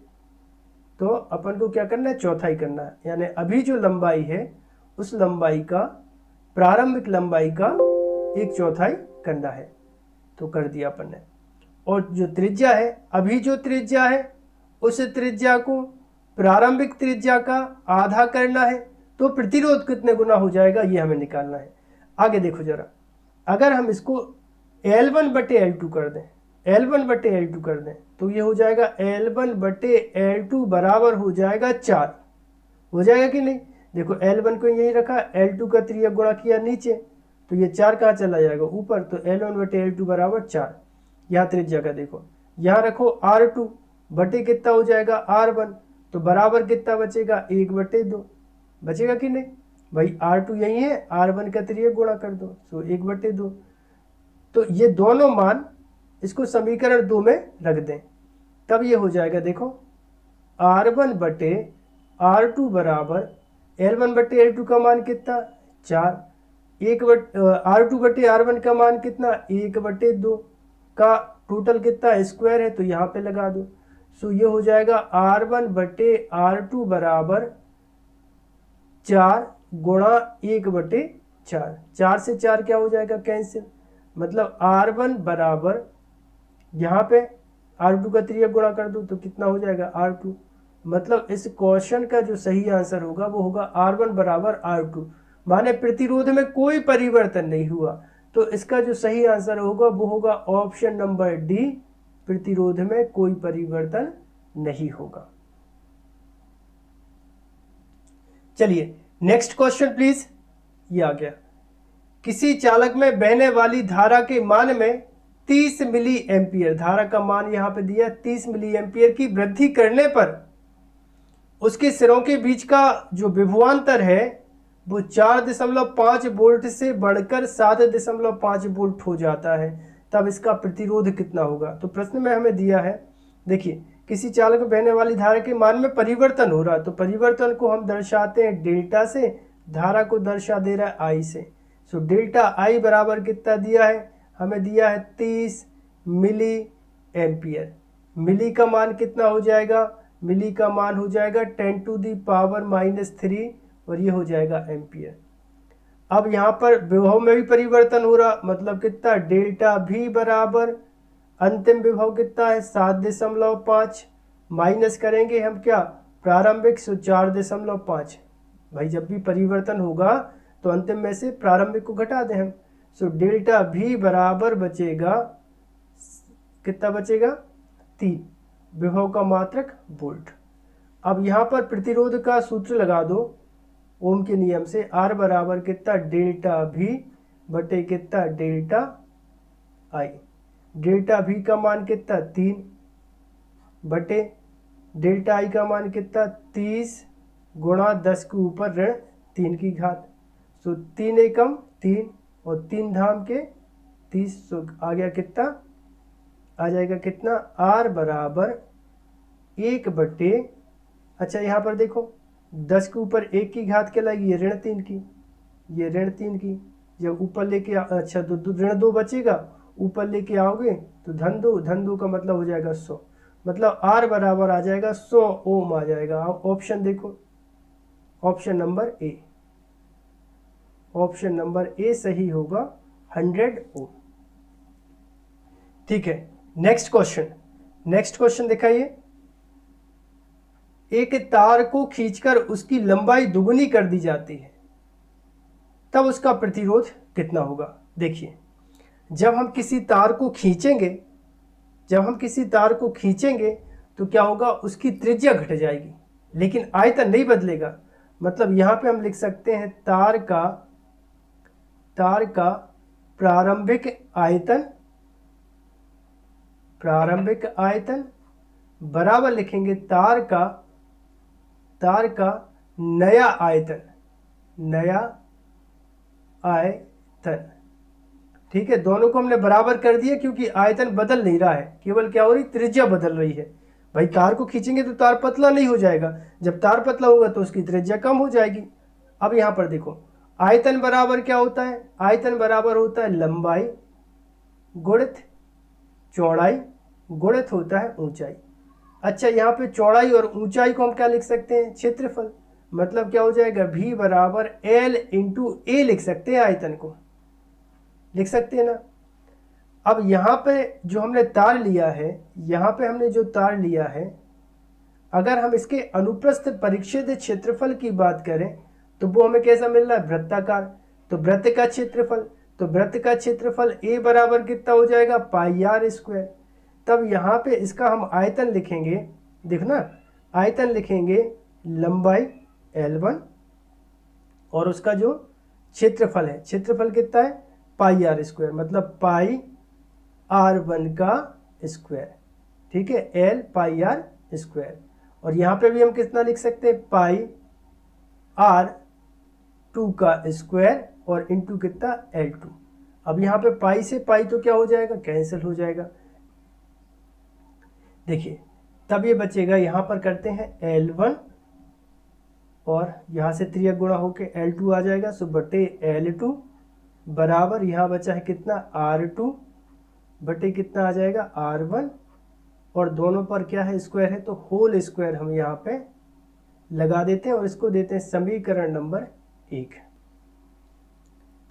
तो अपन को क्या करना है, चौथाई करना है। यानी अभी जो लंबाई है उस लंबाई का, प्रारंभिक लंबाई का 1/4 करना है, तो कर दिया अपन ने। और जो त्रिज्या है, अभी जो त्रिज्या है उस त्रिज्या को प्रारंभिक त्रिज्या का आधा करना है, तो प्रतिरोध कितने गुना हो जाएगा ये हमें निकालना है। आगे देखो जरा, अगर हम इसको L1 बटे L2 कर दें, L1 बटे L2 कर दें तो ये हो जाएगा L1 बटे L2 बराबर हो जाएगा 4। हो जाएगा कि नहीं, देखो L1 को यही रखा, L2 का त्रिज्या गुणा किया नीचे, तो ये 4 कहाँ चला जाएगा ऊपर, तो L1 बटे L2 बराबर 4। यहाँ त्रिज्या का देखो, यहाँ रखो R2 बटे कितना हो जाएगा R1, तो बराबर कितना बचेगा 1/2 बचेगा कि नहीं भाई। R2 यही है, R1 का 3 गुणा कर दो, सो 1/2। तो ये दोनों मान इसको समीकरण 2 में रख दें, तब ये हो जाएगा देखो R1/R2 बराबर L1/L2 का मान कितना 4, R2/R1 का मान कितना 1/2 का टोटल कितना स्क्वायर है, तो यहाँ पे लगा दो। सो ये हो जाएगा R1/R2 बराबर 4 गुणा 1/4, 4 से 4 क्या हो जाएगा कैंसिल, मतलब R1 बराबर यहाँ पे R2 का 3 गुणा कर दो तो कितना हो जाएगा R2। मतलब इस क्वेश्चन का जो सही आंसर होगा वो होगा R1 बराबर R2, माने प्रतिरोध में कोई परिवर्तन नहीं हुआ। तो इसका जो सही आंसर होगा वो होगा ऑप्शन नंबर डी, प्रतिरोध में कोई परिवर्तन नहीं होगा। चलिए नेक्स्ट क्वेश्चन प्लीज। ये आ गया, किसी चालक में बहने वाली धारा के मान में 30 मिली एम्पियर, धारा का मान यहाँ पे दिया 30 मिली एम्पियर की वृद्धि करने पर उसके सिरों के बीच का जो विभवांतर है वो 4.5 वोल्ट से बढ़कर 7.5 वोल्ट हो जाता है, तब इसका प्रतिरोध कितना होगा। तो प्रश्न में हमें दिया है, देखिए किसी चालक में बहने वाली धारा के मान में परिवर्तन हो रहा है, तो परिवर्तन को हम दर्शाते हैं डेल्टा से, धारा को दर्शा दे रहा है आई से। सो डेल्टा आई बराबर कितना दिया है, हमें दिया है 30 मिली एम्पियर। मिली का मान कितना हो जाएगा, मिली का मान हो जाएगा 10⁻³ और ये हो जाएगा एम्पियर। अब यहाँ पर विभव में भी परिवर्तन हो रहा, मतलब कितना डेल्टा भी बराबर अंतिम विभव कितना है 7.5, माइनस करेंगे हम क्या प्रारंभिक, सो 4.5। भाई जब भी परिवर्तन होगा तो अंतिम में से प्रारंभिक को घटा दें हम। सो डेल्टा भी बराबर बचेगा कितना बचेगा 3, विभव का मात्रक वोल्ट। अब यहाँ पर प्रतिरोध का सूत्र लगा दो ओम के नियम से, R बराबर कितना डेल्टा भी बटे कितना डेल्टा आई। डेल्टा भी का मान कितना 3 बटे डेल्टा आई का मान कितना 30 गुणा 10 के ऊपर ऋण 3 की घात। सो 3 एकम 3 और 3 धाम के 30, सो आ गया कितना, आ जाएगा कितना R बराबर 1 बटे, अच्छा यहाँ पर देखो 10 के ऊपर 1 की घात क्या लगी, ये ऋण 3 की, ये ऋण 3 की। जब ऊपर लेके अच्छा तो ऋण 2 बचेगा, ऊपर लेके आओगे तो धन 2, धन 2 का मतलब हो जाएगा 100, मतलब R बराबर आ जाएगा 100 ओम आ जाएगा। ऑप्शन देखो, option number A, option number A सही होगा 100 ओम। ठीक है नेक्स्ट क्वेश्चन, नेक्स्ट क्वेश्चन दिखाइए। एक तार को खींचकर उसकी लंबाई दुगुनी कर दी जाती है, तब उसका प्रतिरोध कितना होगा। देखिए जब हम किसी तार को खींचेंगे, जब हम किसी तार को खींचेंगे तो क्या होगा, उसकी त्रिज्या घट जाएगी लेकिन आयतन नहीं बदलेगा। मतलब यहाँ पे हम लिख सकते हैं तार का प्रारंभिक आयतन, प्रारंभिक आयतन बराबर लिखेंगे तार का नया आयतन, नया आयतन। ठीक है, दोनों को हमने बराबर कर दिया क्योंकि आयतन बदल नहीं रहा है, केवल क्या हो रही, त्रिज्या बदल रही है। भाई तार को खींचेंगे तो तार पतला नहीं हो जाएगा, जब तार पतला होगा तो उसकी त्रिज्या कम हो जाएगी। अब यहाँ पर देखो आयतन बराबर क्या होता है, आयतन बराबर होता है लंबाई गुणित चौड़ाई गुणित होता है ऊंचाई। अच्छा यहाँ पे चौड़ाई और ऊंचाई को हम क्या लिख सकते हैं, क्षेत्रफल। मतलब क्या हो जाएगा, भी बराबर L इंटू ए लिख सकते हैं, आयतन को लिख सकते हैं ना। अब यहाँ पे जो हमने तार लिया है, यहाँ पे हमने जो तार लिया है, अगर हम इसके अनुप्रस्थ परिच्छेद क्षेत्रफल की बात करें तो वो हमें कैसा मिल रहा है, वृत्ताकार। तो वृत्त का क्षेत्रफल, तो वृत्त का क्षेत्रफल A बराबर कितना हो जाएगा, πr²। तब यहाँ पे इसका हम आयतन लिखेंगे, देखना आयतन लिखेंगे लंबाई L1 और उसका जो क्षेत्रफल है, क्षेत्रफल कितना है πr², मतलब πr1 का स्क्वायर। ठीक है, L पाई आर स्क्वायर। और यहाँ पे भी हम कितना लिख सकते हैं, पाई आर 2 का स्क्वायर और इंटू कितना L2। अब यहाँ पे पाई से पाई तो क्या हो जाएगा, कैंसिल हो जाएगा। देखिए तब ये बचेगा, यहाँ पर करते हैं L1 और यहाँ से 3 गुणा होके L2 आ जाएगा, सो बटे L2 बराबर यहाँ बचा है कितना R2 बटे कितना आ जाएगा R1, और दोनों पर क्या है, स्क्वायर है, तो होल स्क्वायर हम यहाँ पे लगा देते हैं और इसको देते हैं समीकरण नंबर 1।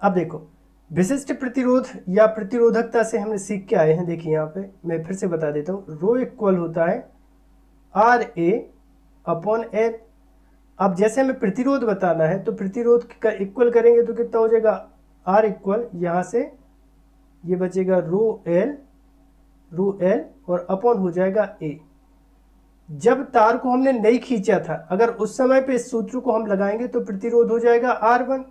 अब देखो विशिष्ट प्रतिरोध या प्रतिरोधकता से हमने सीख के आए हैं। देखिए यहाँ पे मैं फिर से बता देता हूँ, रो इक्वल होता है RA अपॉन L। अब जैसे हमें प्रतिरोध बताना है तो प्रतिरोध का इक्वल करेंगे तो कितना हो जाएगा, R इक्वल यहाँ से ये बचेगा रो L और अपॉन हो जाएगा A। जब तार को हमने नहीं खींचा था, अगर उस समय पे इस सूत्र को हम लगाएंगे तो प्रतिरोध हो जाएगा R1,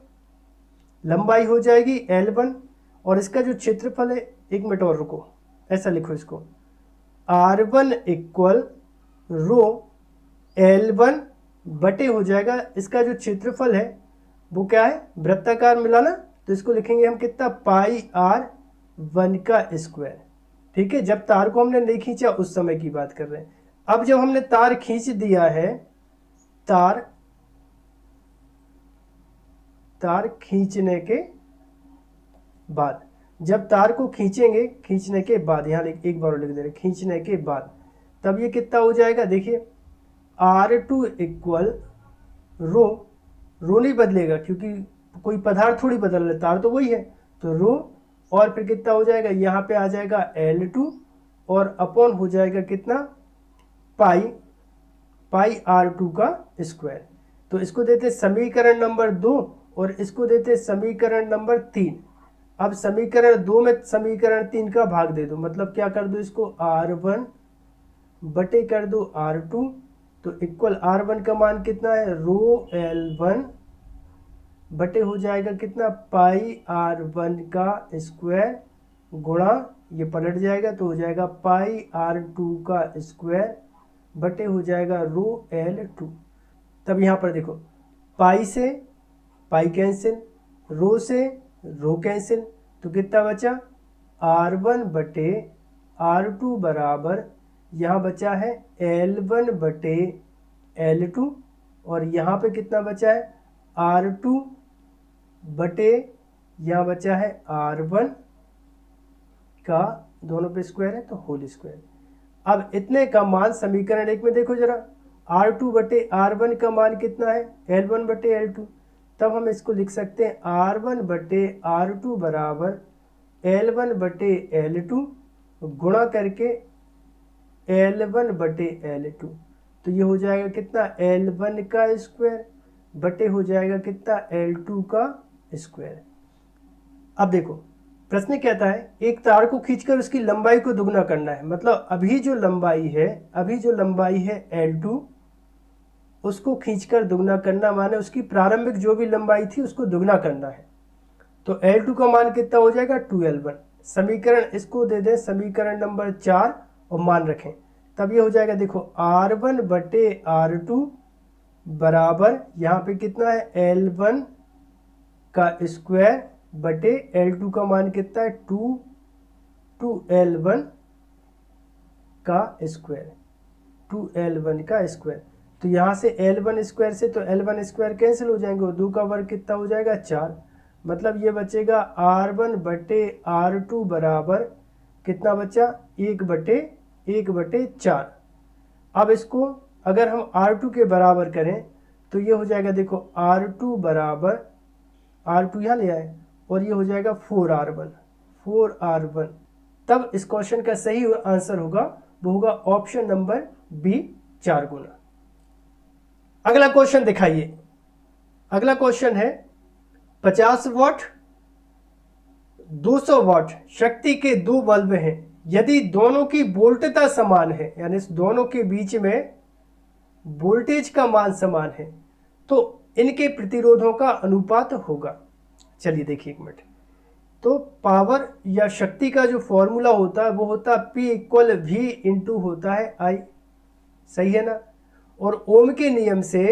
लंबाई हो जाएगी L1, और इसका जो क्षेत्रफल है, एक मिनट और रुको, ऐसा लिखो इसको, R1 इक्वल रो L1 बटे हो जाएगा इसका जो क्षेत्रफल है वो क्या है, वृत्ताकार मिला ना, तो इसको लिखेंगे हम कितना, पाई R1 का स्क्वायर। ठीक है, जब तार को हमने नहीं खींचा उस समय की बात कर रहे हैं। अब जब हमने तार खींच दिया है, तार खींचने के बाद, जब तार को खींचेंगे, खींचने के बाद, यहाँ एक बार लिख दे रहे, खींचने के बाद, तब ये कितना हो जाएगा, देखिए R2 इक्वल रो नहीं बदलेगा क्योंकि कोई पदार्थ थोड़ी बदल रहा है, तार तो वही है, तो रो, और फिर कितना हो जाएगा, यहाँ पे आ जाएगा L2 और अपॉन हो जाएगा कितना, पाई R2 का स्क्वायर। तो इसको देते समीकरण नंबर 2 और इसको देते समीकरण नंबर 3। अब समीकरण 2 में समीकरण 3 का भाग दे दो, मतलब क्या कर दो, इसको R1 बटे कर दो R2, तो इक्वल R1 का मान कितना है, रो L1 बटे हो जाएगा कितना, पाई R1 का स्क्वायर गुणा, ये पलट जाएगा तो हो जाएगा पाई R2 का स्क्वायर बटे हो जाएगा रो L2। तब यहाँ पर देखो, पाई से पाई कैंसिल, रो से रो कैंसिल, तो कितना बचा, R1 बटे R2 बराबर यहाँ बचा है L1 बटे L2, और यहाँ पे कितना बचा है, R2 बटे यहाँ बचा है R1 का, दोनों पे स्क्वायर है तो होल स्क्वायर। अब इतने का मान समीकरण 1 में देखो जरा, R2 बटे R1 का मान कितना है, L1 बटे L2, तब हम इसको लिख सकते हैं R1 बटे R2 बराबर L1 बटे L2 गुणा करके L1 बटे L2, तो ये हो जाएगा कितना, L1 का स्क्वायर बटे हो जाएगा कितना, L2 का स्क्वायर। अब देखो प्रश्न कहता है एक तार को खींचकर उसकी लंबाई को दुगना करना है, मतलब अभी जो लंबाई है L2 उसको खींचकर दुगना करना, माने उसकी प्रारंभिक जो भी लंबाई थी उसको दुगना करना है। तो L2 का मान कितना हो जाएगा, 2L1। समीकरण इसको दे दें समीकरण नंबर 4 और मान रखें, तब ये हो जाएगा, देखो R1 बटे R2 बराबर यहाँ पे कितना है, L1 का स्क्वायर बटे L2 का मान कितना है, 2L1 का स्क्वायर, 2L1 का स्क्वायर। तो यहाँ से L1 स्क्वायर से तो L1 स्क्वायर कैंसिल हो जाएंगे, 2 का वर्ग कितना हो जाएगा, 4, मतलब ये बचेगा R1 बटे R2 बराबर कितना बचा, 1/4। अब इसको अगर हम R2 के बराबर करें तो ये हो जाएगा, देखो R2 बराबर, R2 यहाँ ले आए और ये हो जाएगा 4R1। तब इस क्वेश्चन का सही आंसर होगा, वो होगा ऑप्शन नंबर बी, 4 गुना। अगला क्वेश्चन दिखाइए। अगला क्वेश्चन है 50 वाट 200 वाट शक्ति के 2 बल्ब हैं, यदि दोनों की वोल्टता समान है, यानी इस दोनों के बीच में वोल्टेज का मान समान है, तो इनके प्रतिरोधों का अनुपात होगा। चलिए देखिए एक मिनट, तो पावर या शक्ति का जो फॉर्मूला होता है वो होता है P इक्वल V इंटू होता है I, सही है ना। और ओम के नियम से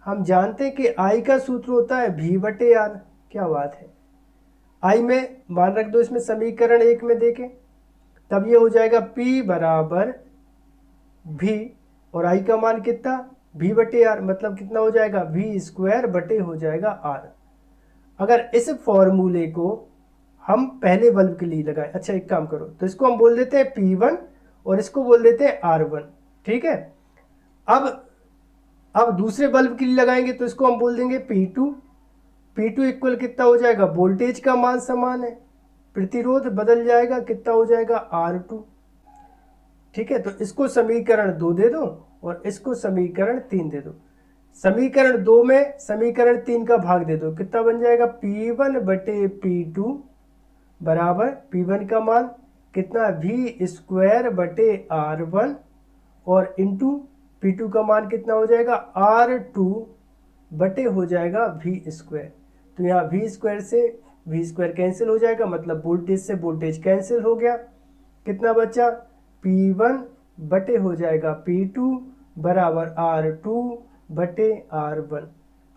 हम जानते हैं कि I का सूत्र होता है V बटे R। क्या बात है। I में मान रख दो इसमें समीकरण 1 में देखें, तब ये हो जाएगा P बराबर V और I का मान कितना V बटे R, मतलब कितना हो जाएगा V स्क्वायर बटे हो जाएगा R। अगर इस फॉर्मूले को हम पहले बल्ब के लिए लगाएं, अच्छा एक काम करो, तो इसको हम बोल देते हैं P1 और इसको बोल देते हैं R1, ठीक है। अब दूसरे बल्ब के लिए लगाएंगे तो इसको हम बोल देंगे P2। P2 इक्वल कितना हो जाएगा, वोल्टेज का मान समान है, प्रतिरोध बदल जाएगा, कितना हो जाएगा R2, ठीक है। तो इसको समीकरण 2 दे दो और इसको समीकरण 3 दे दो। समीकरण 2 में समीकरण 3 का भाग दे दो, कितना बन जाएगा P1 बटे P2 बराबर P1 का मान कितना V स्क्वायर बटे R1 और इंटू P2 का मान कितना हो जाएगा R2 बटे हो जाएगा V स्क्वायर। तो यहाँ V स्क्वायर से V स्क्वायर कैंसिल हो जाएगा, मतलब वोल्टेज से वोल्टेज कैंसिल हो गया, कितना बचा P1 बटे हो जाएगा P2 बराबर R2 बटे R1।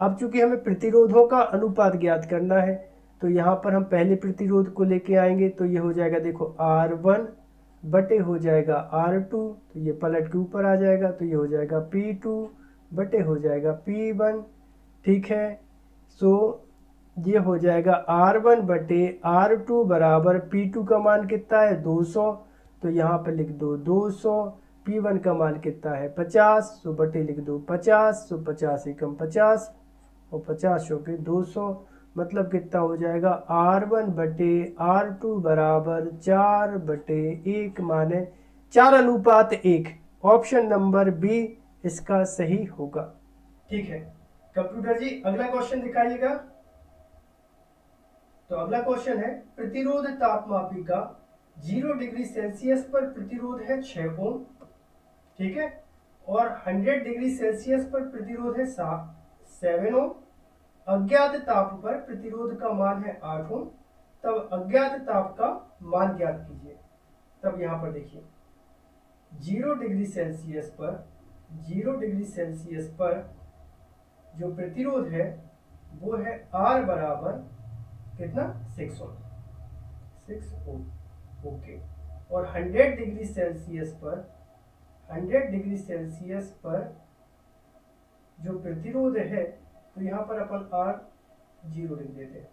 अब चूंकि हमें प्रतिरोधों का अनुपात ज्ञात करना है तो यहाँ पर हम पहले प्रतिरोध को लेके आएंगे, तो ये हो जाएगा देखो R1 बटे हो जाएगा R2, तो ये पलट के ऊपर आ जाएगा, तो ये हो जाएगा P2 बटे हो जाएगा P1, ठीक है। सो ये हो जाएगा R1 बटे R2 बराबर P2 का मान कितना है 200, तो यहाँ पर लिख दो 200। P1 का मान कितना है 50, सो बटे लिख दो 50, सो 50 एकम 50 और 50 हो के 200, मतलब कितना हो जाएगा R1 बटे R2 बराबर 4 बटे 1, माने 4:1। ऑप्शन नंबर बी इसका सही होगा, ठीक है। कंप्यूटर जी अगला क्वेश्चन दिखाइएगा। तो अगला क्वेश्चन है, प्रतिरोध तापमापी का 0 डिग्री सेल्सियस पर प्रतिरोध है 6 ओम, ठीक है, और 100 डिग्री सेल्सियस पर प्रतिरोध है 7 ओम। अज्ञात ताप पर प्रतिरोध का मान है 8 ओम, तब अज्ञात ताप का मान ज्ञात कीजिए। तब यहां पर देखिए 0 डिग्री सेल्सियस पर जो प्रतिरोध है वो है R बराबर कितना 6 ओम, ओके। और 100 डिग्री सेल्सियस पर जो प्रतिरोध है, तो यहाँ पर अपन R0 लिख देते हैं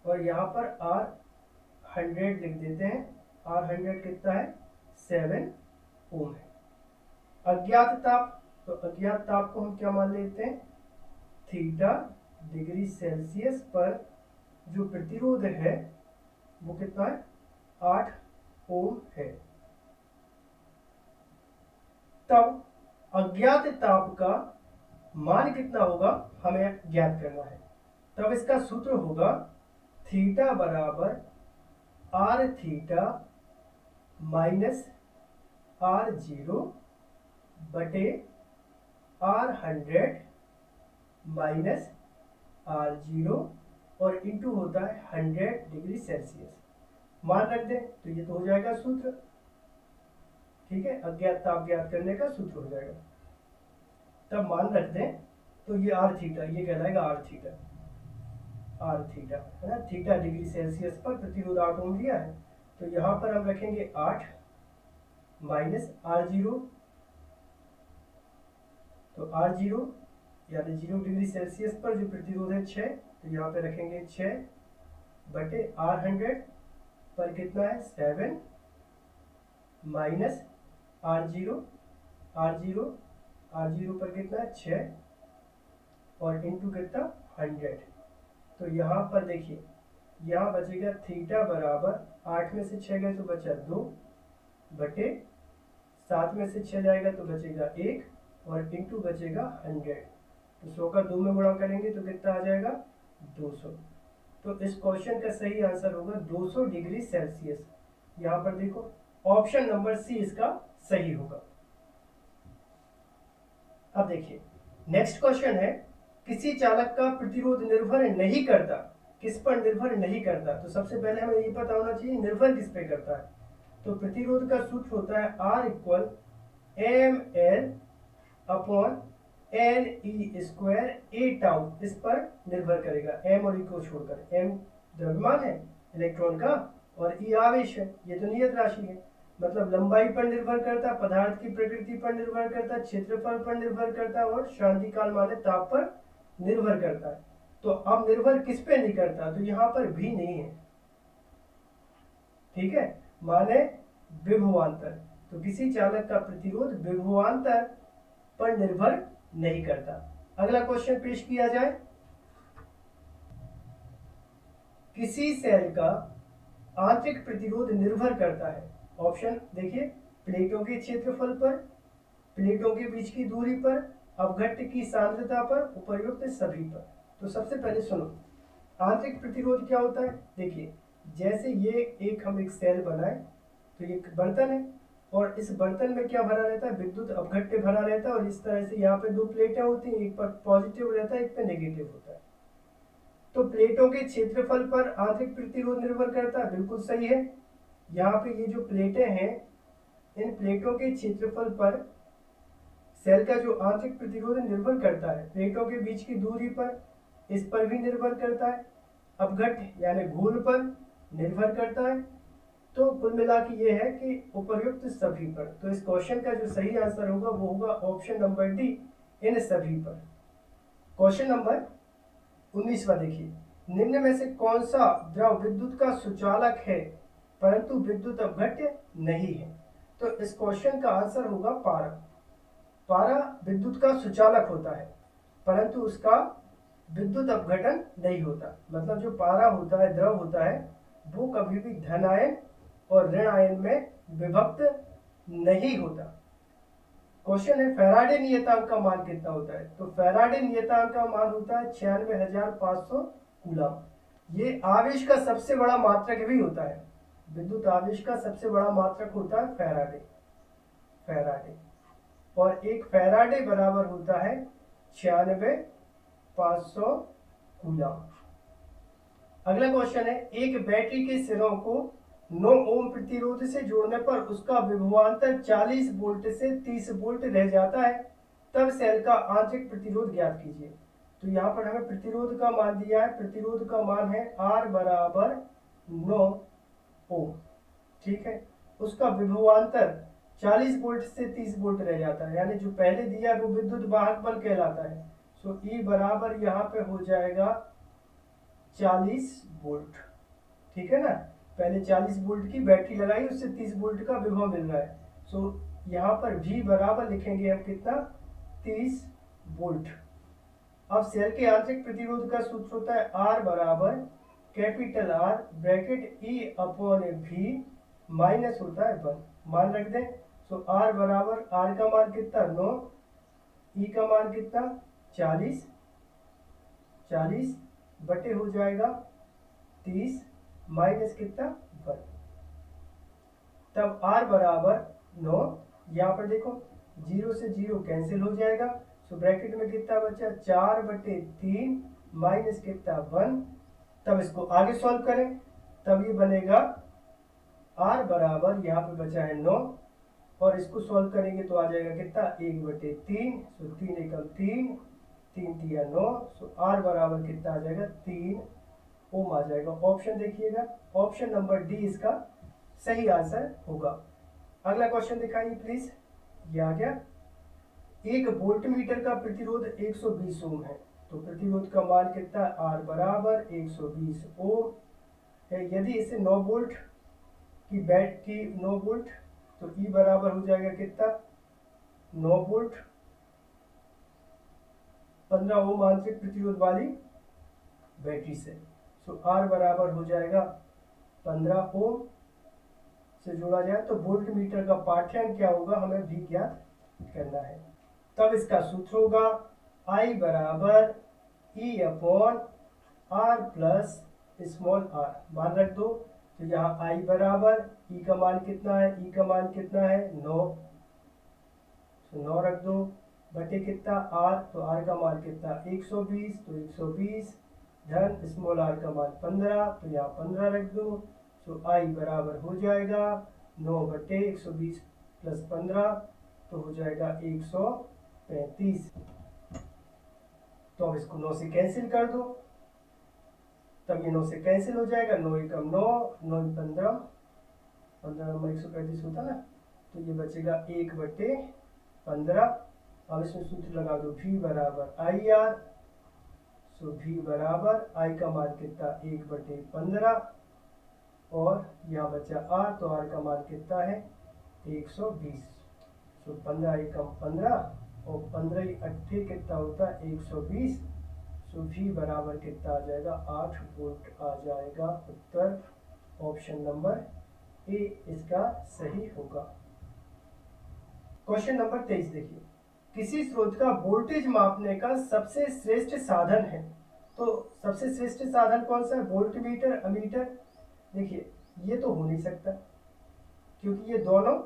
और यहाँ पर R100 लिख देते हैं। R100 कितना है 7 ओम है। अज्ञात ताप, तो अज्ञात ताप को हम क्या मान लेते हैं थीटा डिग्री सेल्सियस पर जो प्रतिरोध है वो कितना है 8 ओम है। तब अज्ञात ताप का मान कितना होगा हमें ज्ञात करना है। तब इसका सूत्र होगा थीटा बराबर R थीटा माइनस R0 बटे R100 माइनस R0 और इंटू होता है 100 डिग्री सेल्सियस। मान रख दें तो ये तो हो जाएगा सूत्र, ठीक है, अज्ञात ताप ज्ञात करने का सूत्र हो जाएगा। तब मान रख दें तो ये R थीटा, ये कहलाएगा R थीटा है ना। थीटा डिग्री सेल्सियस पर प्रतिरोध 8 ओम दिया है, तो यहाँ पर हम रखेंगे 8 माइनस R0, तो R0 यानी 0 डिग्री सेल्सियस पर जो प्रतिरोध है 6, तो यहाँ पे रखेंगे 6 बटे R100 पर कितना है 7 माइनस R0 पर कितना है 6 और इंटू कितना 100। तो यहाँ पर देखिए यहाँ बचेगा थीटा बराबर 8 में से 6 गए तो बचा 2 बटे 7 में से 6 जाएगा तो बचेगा 1 और इंटू बचेगा 100। तो 100 का 2 में गुणा करेंगे तो कितना आ जाएगा 200। तो इस क्वेश्चन का सही आंसर होगा 200 डिग्री सेल्सियस। यहाँ पर देखो ऑप्शन नंबर सी इसका सही होगा। अब देखिए नेक्स्ट क्वेश्चन है, किसी चालक का प्रतिरोध निर्भर नहीं करता किस पर निर्भर नहीं करता। तो सबसे पहले हमें ये पता होना चाहिए निर्भर किस पे करता है। तो प्रतिरोध का सूत्र होता है R equal M L upon N E square A tau, इस पर निर्भर करेगा। एम और ई को छोड़कर, एम द्रव्यमान है इलेक्ट्रॉन का और ई आवेश है, ये तो नियत राशि है। मतलब लंबाई पर निर्भर करता है, पदार्थ की प्रकृति पर निर्भर करता है, क्षेत्रफल पर निर्भर करता है और शांति काल माने ताप पर निर्भर करता है। तो अब निर्भर किस पे नहीं करता, तो यहां पर भी नहीं है, ठीक है, माने विभवांतर। तो किसी चालक का प्रतिरोध विभवांतर पर निर्भर नहीं करता। अगला क्वेश्चन पेश किया जाए, किसी सेल का आंतरिक प्रतिरोध निर्भर करता है। ऑप्शन देखिए, प्लेटों के क्षेत्रफल पर, प्लेटों के बीच की दूरी पर, अपघट्य की सांद्रता पर, उपर्युक्त सभी पर। तो सबसे पहले सुनो, आंतरिक प्रतिरोध क्या होता है। देखिए, जैसे ये हम एक सेल बनाए, तो ये बर्तन है और इस बर्तन में क्या भरा रहता है, विद्युत अपघट्य भरा रहता है और इस तरह से यहाँ पे दो प्लेटें होती हैं, एक पर पॉजिटिव रहता है, एक पे नेगेटिव होता है। तो प्लेटों के क्षेत्रफल पर आंतरिक प्रतिरोध निर्भर करता है, बिल्कुल सही है। यहाँ पे ये जो प्लेटें हैं, इन प्लेटों के क्षेत्रफल पर सेल का जो आंतरिक प्रतिरोध निर्भर करता है। प्लेटों के बीच की दूरी पर, इस पर भी निर्भर करता है। अपघट्य यानी घूर्ण पर निर्भर करता है। तो कुल मिला के ये है कि उपर्युक्त सभी पर। तो इस क्वेश्चन का जो सही आंसर होगा वो होगा ऑप्शन नंबर डी, इन सभी पर। क्वेश्चन नंबर 19वां देखिए, निम्न में से कौन सा द्रव विद्युत का सुचालक है परंतु विद्युत अपघट्य नहीं है। तो इस क्वेश्चन का आंसर होगा पारा। पारा विद्युत का सुचालक होता है परंतु उसका विद्युत अपघटन नहीं होता। मतलब जो पारा होता है, द्रव होता है, वो कभी भी धन आयन और ऋण आयन में विभक्त नहीं होता। क्वेश्चन है, फैराडे नियतांक का मान कितना होता है। तो फैराडे नियतांक का मान होता है 96,500 कूलम। ये आवेश का सबसे बड़ा मात्रक भी होता है, विद्युत आवेश का सबसे बड़ा मात्रक होता है फैराडे। फैराडे और एक फैराडे बराबर होता है 96,500 कूलम। अगला क्वेश्चन है, एक बैटरी के सिरों को 9 ओम प्रतिरोध से जोड़ने पर उसका विभवांतर 40 वोल्ट से 30 वोल्ट रह जाता है, तब सेल का आंतरिक प्रतिरोध ज्ञात कीजिए। तो यहाँ पर हमें प्रतिरोध का मान दिया है, प्रतिरोध का मान है R बराबर 9 ओम, ठीक है। उसका विभवांतर 40 वोल्ट से 30 वोल्ट रह जाता है, यानी जो पहले दिया वो विद्युत वाहक बल कहलाता है। सो E बराबर यहाँ पे हो जाएगा 40 वोल्ट, ठीक है ना। पहले 40 वोल्ट की बैटरी लगाई, उससे 30 वोल्ट का विभव मिल रहा है। सो यहाँ पर V बराबर लिखेंगे हम कितना, 30 वोल्ट। अब सेल के आंतरिक प्रतिरोध का सूत्र होता है R बराबर capital R bracket E upon V minus होता है 1, मान रख दें। सो R बराबर, R का मान कितना 9, E का मान कितना 40 बटे हो जाएगा 30 माइनस कितना 1, तब R बराबर 9। यहाँ पर देखो 0 से 0 कैंसिल हो जाएगा। सो ब्रैकेट में कितना बचा 4/3 माइनस कितना 1। तब इसको आगे सॉल्व करें, तब ये बनेगा R बराबर, यहाँ पे बचा है 9 और इसको सॉल्व करेंगे तो आ जाएगा कितना 1/3। सो 3 एकम 3, 3 तिया 9। सो R बराबर कितना आ जाएगा 3 ओम आ जाएगा। ऑप्शन देखिएगा, ऑप्शन नंबर डी इसका सही आंसर होगा। अगला क्वेश्चन दिखाइए प्लीज, ये आ गया। एक वोल्ट मीटर का प्रतिरोध 120 ओम है, तो प्रतिरोध का मान कितना, R बराबर 120 ओम है। यदि इसे 9 वोल्ट की बैटरी 9 वोल्ट, तो E बराबर हो जाएगा कितना 9 वोल्ट 15 ओम आंतरिक प्रतिरोध वाली बैटरी से। सो R बराबर हो जाएगा 15 ओम से जोड़ा जाए तो वोल्ट मीटर का पाठ्यांक क्या होगा हमें भी ज्ञात करना है। तब इसका सूत्र होगा I बराबर E upon R plus small r, मान रख दो। तो यहाँ I बराबर E का मान कितना है, E का मान कितना है 9, तो 9 रख दो बटे कितना R, तो R का मान कितना 120, तो 120 धन स्मॉल r का मान 15, तो यहाँ 15 रख दो। सो i बराबर हो जाएगा 9/120 प्लस 15, तो हो जाएगा 135। तो अब इसको 9 से कैंसिल कर दो, तब ये 9 से कैंसिल हो जाएगा। 9 एकम 9, 9 15, 15 नंबर 135 होता ना, तो ये बचेगा 1/15। अब इसमें सूत्र लगा दो, v बराबर आई आर। सो v बराबर i का मान कितना 1/15, और यहाँ बचा r, तो r का मान कितना है 120। सो 15 एकम 15, और 15 अट्ठे कितना होता है 120। सो v बराबर कितना आ जाएगा 8 वोल्ट आ जाएगा। उत्तर ऑप्शन नंबर ए इसका सही होगा। क्वेश्चन नंबर 23 देखिए, किसी स्रोत का वोल्टेज मापने का सबसे श्रेष्ठ साधन है। तो सबसे श्रेष्ठ साधन कौन सा है? Voltmeter, ammeter. देखिए ये तो हो नहीं सकता, क्योंकि ये दोनों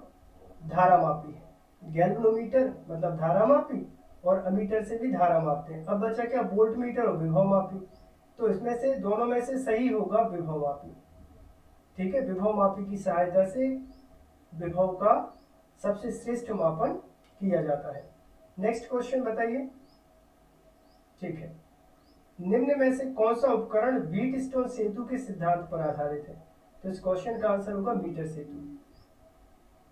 धारा मापी है। गैल्वेनोमीटर मतलब धारा मापी, और अमीटर से भी धारा मापते हैं। अब बचा क्या? वोल्टमीटर और विभव मापी। तो इसमें से दोनों में से सही होगा विभव मापी। ठीक है, विभव मापी की सहायता से विभव का सबसे श्रेष्ठ मापन किया जाता है। नेक्स्ट क्वेश्चन बताइए। ठीक है, निम्न में से कौन सा उपकरण व्हीटस्टोन सेतु के सिद्धांत पर आधारित है? तो इस क्वेश्चन का आंसर होगा मीटर सेतु।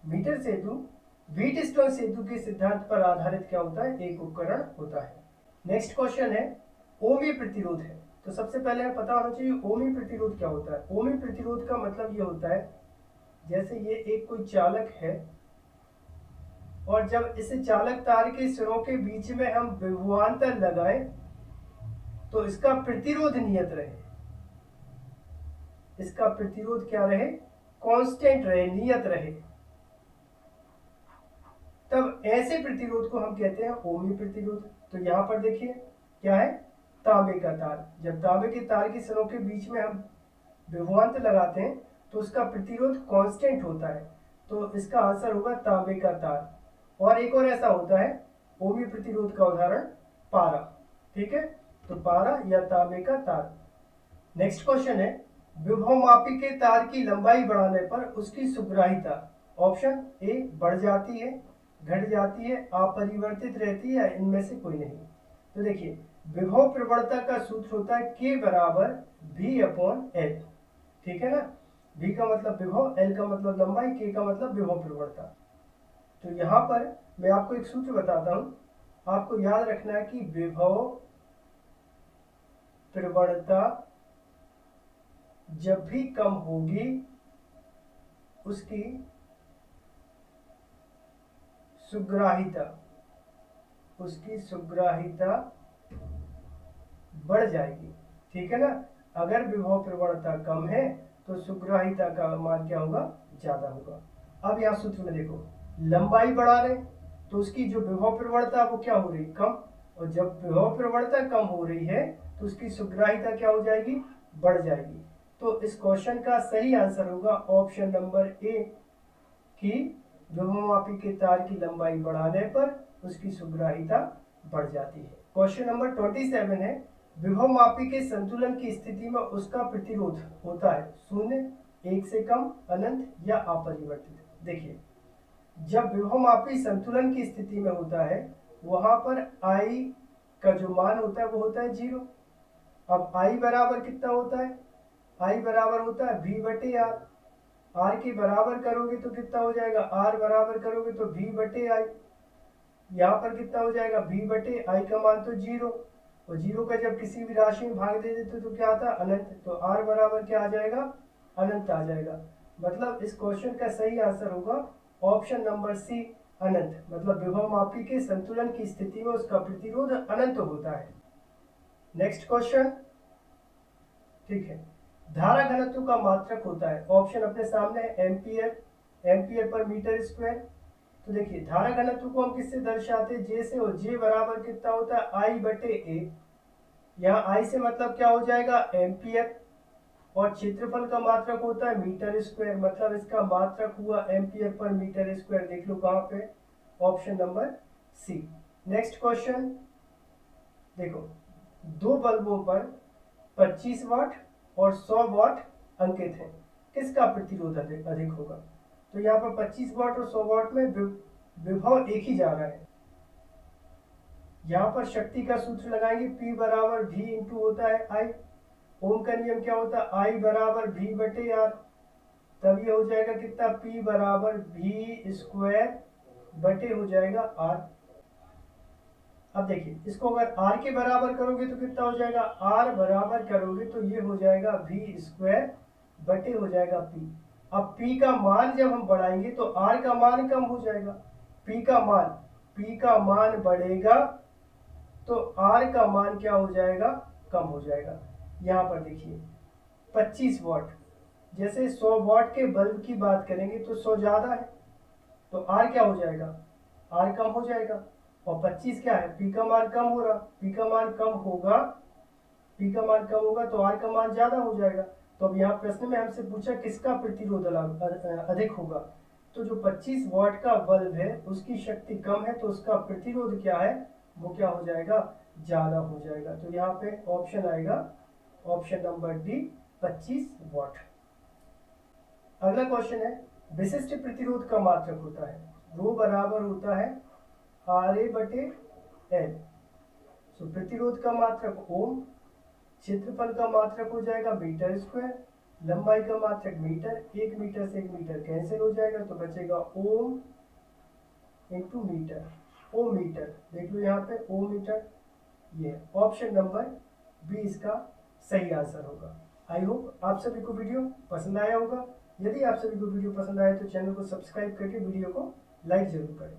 मीटर सेतु व्हीटस्टोन सेतु के सिद्धांत पर आधारित क्या होता है? एक उपकरण होता है। नेक्स्ट क्वेश्चन है ओमी प्रतिरोध है। तो सबसे पहले हमें पता होना चाहिए ओमी प्रतिरोध क्या होता है। ओमी प्रतिरोध का मतलब ये होता है, जैसे ये एक कोई चालक है, और जब इस चालक तार के सिरों के बीच में हम विभवांतर लगाएं, तो इसका प्रतिरोध नियत रहे। इसका प्रतिरोध क्या रहे? कांस्टेंट रहे, नियत रहे। तब ऐसे प्रतिरोध को हम कहते हैं ओमी प्रतिरोध। तो यहां पर देखिए क्या है? तांबे का तार। जब तांबे के तार की सिरों के बीच में हम विभवांतर लगाते हैं, तो उसका प्रतिरोध कांस्टेंट होता है। तो इसका आंसर होगा तांबे का तार। और एक और ऐसा होता है ओमी प्रतिरोध का उदाहरण पारा। ठीक है, तो पारा या तांबे का तार। नेक्स्ट क्वेश्चन है, विभवमापी के तार की लंबाई बढ़ाने पर उसकी सुग्राहिता ऑप्शन ए बढ़ जाती है, घट जाती है, अपरिवर्तित रहती है, या इनमें से कोई नहीं। तो देखिए विभव प्रवणता का सूत्र होता है K बराबर V/L। ठीक है ना, V का मतलब विभव, L का मतलब लंबाई, K का मतलब विभव प्रवणता। तो यहां पर मैं आपको एक सूत्र बताता हूं, आपको याद रखना है कि विभव प्रवणता जब भी कम होगी उसकी सुग्राहिता बढ़ जाएगी। ठीक है ना, अगर विभव प्रवणता कम है तो सुग्राहिता का मान क्या होगा? ज्यादा होगा। अब यहां सूत्र में देखो, लंबाई बढ़ा रहे तो उसकी जो विभव प्रवणता वो क्या हो रही? कम। और जब विभव प्रवणता कम हो रही है तो उसकी सुग्राहिता क्या हो जाएगी? बढ़ जाएगी। तो इस क्वेश्चन का सही आंसर होगा ऑप्शन नंबर ए कि विभवमापी के तार की लंबाई बढ़ाने पर उसकी सुग्राहिता बढ़ जाती है। क्वेश्चन नंबर 27 है, विभवमापी के संतुलन की स्थिति में उसका प्रतिरोध होता है 0, 1 से कम, अनंत या अपरिवर्तित। देखिए जब विभवमापी संतुलन की स्थिति में होता है वहां पर I का जो मान होता है वो होता है 0। अब I बराबर कितना होता है? I बराबर होता है V/R। R के बराबर करोगे तो कितना हो जाएगा? R बराबर करोगे तो V/I। यहाँ पर कितना हो जाएगा? V/I का मान तो 0, और 0 का जब किसी भी राशि में भाग दे देते तो क्या आता है? अनंत। तो R बराबर क्या आ जाएगा? अनंत आ जाएगा। मतलब इस क्वेश्चन का सही आंसर होगा ऑप्शन नंबर सी, अनंत। मतलब विभवमापी के संतुलन की स्थिति में उसका प्रतिरोध अनंत होता है। Next question. ठीक है, धारा घनत्व का मात्रक होता है, ऑप्शन अपने सामने है, ampere, ampere per metre square. तो देखिए धारा घनत्व को हम किससे दर्शाते हैं? जे से, और जे बराबर कितना होता है? I/A। यहाँ I से मतलब क्या हो जाएगा? एम्पियर, और क्षेत्रफल का मात्रक होता है मीटर स्क्वायर। मतलब इसका मात्रक हुआ एम्पियर पर मीटर स्क्वायर। देख लो कहां पे? Option number C. Next question देखो, दो बल्बों पर 25 वाट और 100 वाट अंकित है, किसका प्रतिरोध अधिक होगा? तो यहाँ पर 25 वाट और 100 वाट में विभव एक ही जा रहा है। यहाँ पर शक्ति का सूत्र लगाएंगे, P बराबर V इंटू होता है I। ओम का नियम क्या होता है? I बराबर V बटे R। तब ये हो जाएगा कितना? P बराबर V स्क्वायर बटे हो जाएगा R। अब देखिए, इसको अगर R के बराबर करोगे तो कितना हो जाएगा? R बराबर करोगे तो ये हो जाएगा V स्क्वायर बटे हो जाएगा P। अब P का मान जब हम बढ़ाएंगे तो R का मान कम हो जाएगा। P का मान बढ़ेगा तो R का मान क्या हो जाएगा? कम हो जाएगा। यहाँ पर देखिए 25 वाट, जैसे 100 वाट के बल्ब की बात करेंगे तो 100 ज़्यादा है तो R क्या हो जाएगा? R कम हो जाएगा। और 25 क्या है? P का मान कम हो रहा, P का मान कम होगा तो R का मान ज़्यादा हो जाएगा। तो अब यहाँ प्रश्न में हमसे पूछा किसका प्रतिरोध अधिक होगा, तो जो 25 वाट का बल्ब है उसकी शक्ति कम है तो उसका प्रतिरोध क्या है? वो क्या हो जाएगा? ज़्यादा हो जाएगा। तो यहाँ पे ऑप्शन आएगा, ऑप्शन नंबर डी, 25 वाट। अगला क्वेश्चन है, विशिष्ट प्रतिरोध का मात्रक होता है, वो बराबर होता है RA बटे L। सो प्रतिरोध का मात्रक ओम, क्षेत्रफल का मात्रक हो जाएगा मीटर स्क्वायर, लंबाई का मात्रक मीटर, 1 मीटर से 1 मीटर कैंसिल हो जाएगा तो बचेगा ओम इंटू मीटर। ओम मीटर, देख लो यहाँ पे ओम मीटर। ये ऑप्शन नंबर बी इसका सही आंसर होगा। आई होप आप सभी को वीडियो पसंद आया होगा। यदि आप सभी को वीडियो पसंद आया तो चैनल को सब्सक्राइब करके वीडियो को लाइक जरूर करें।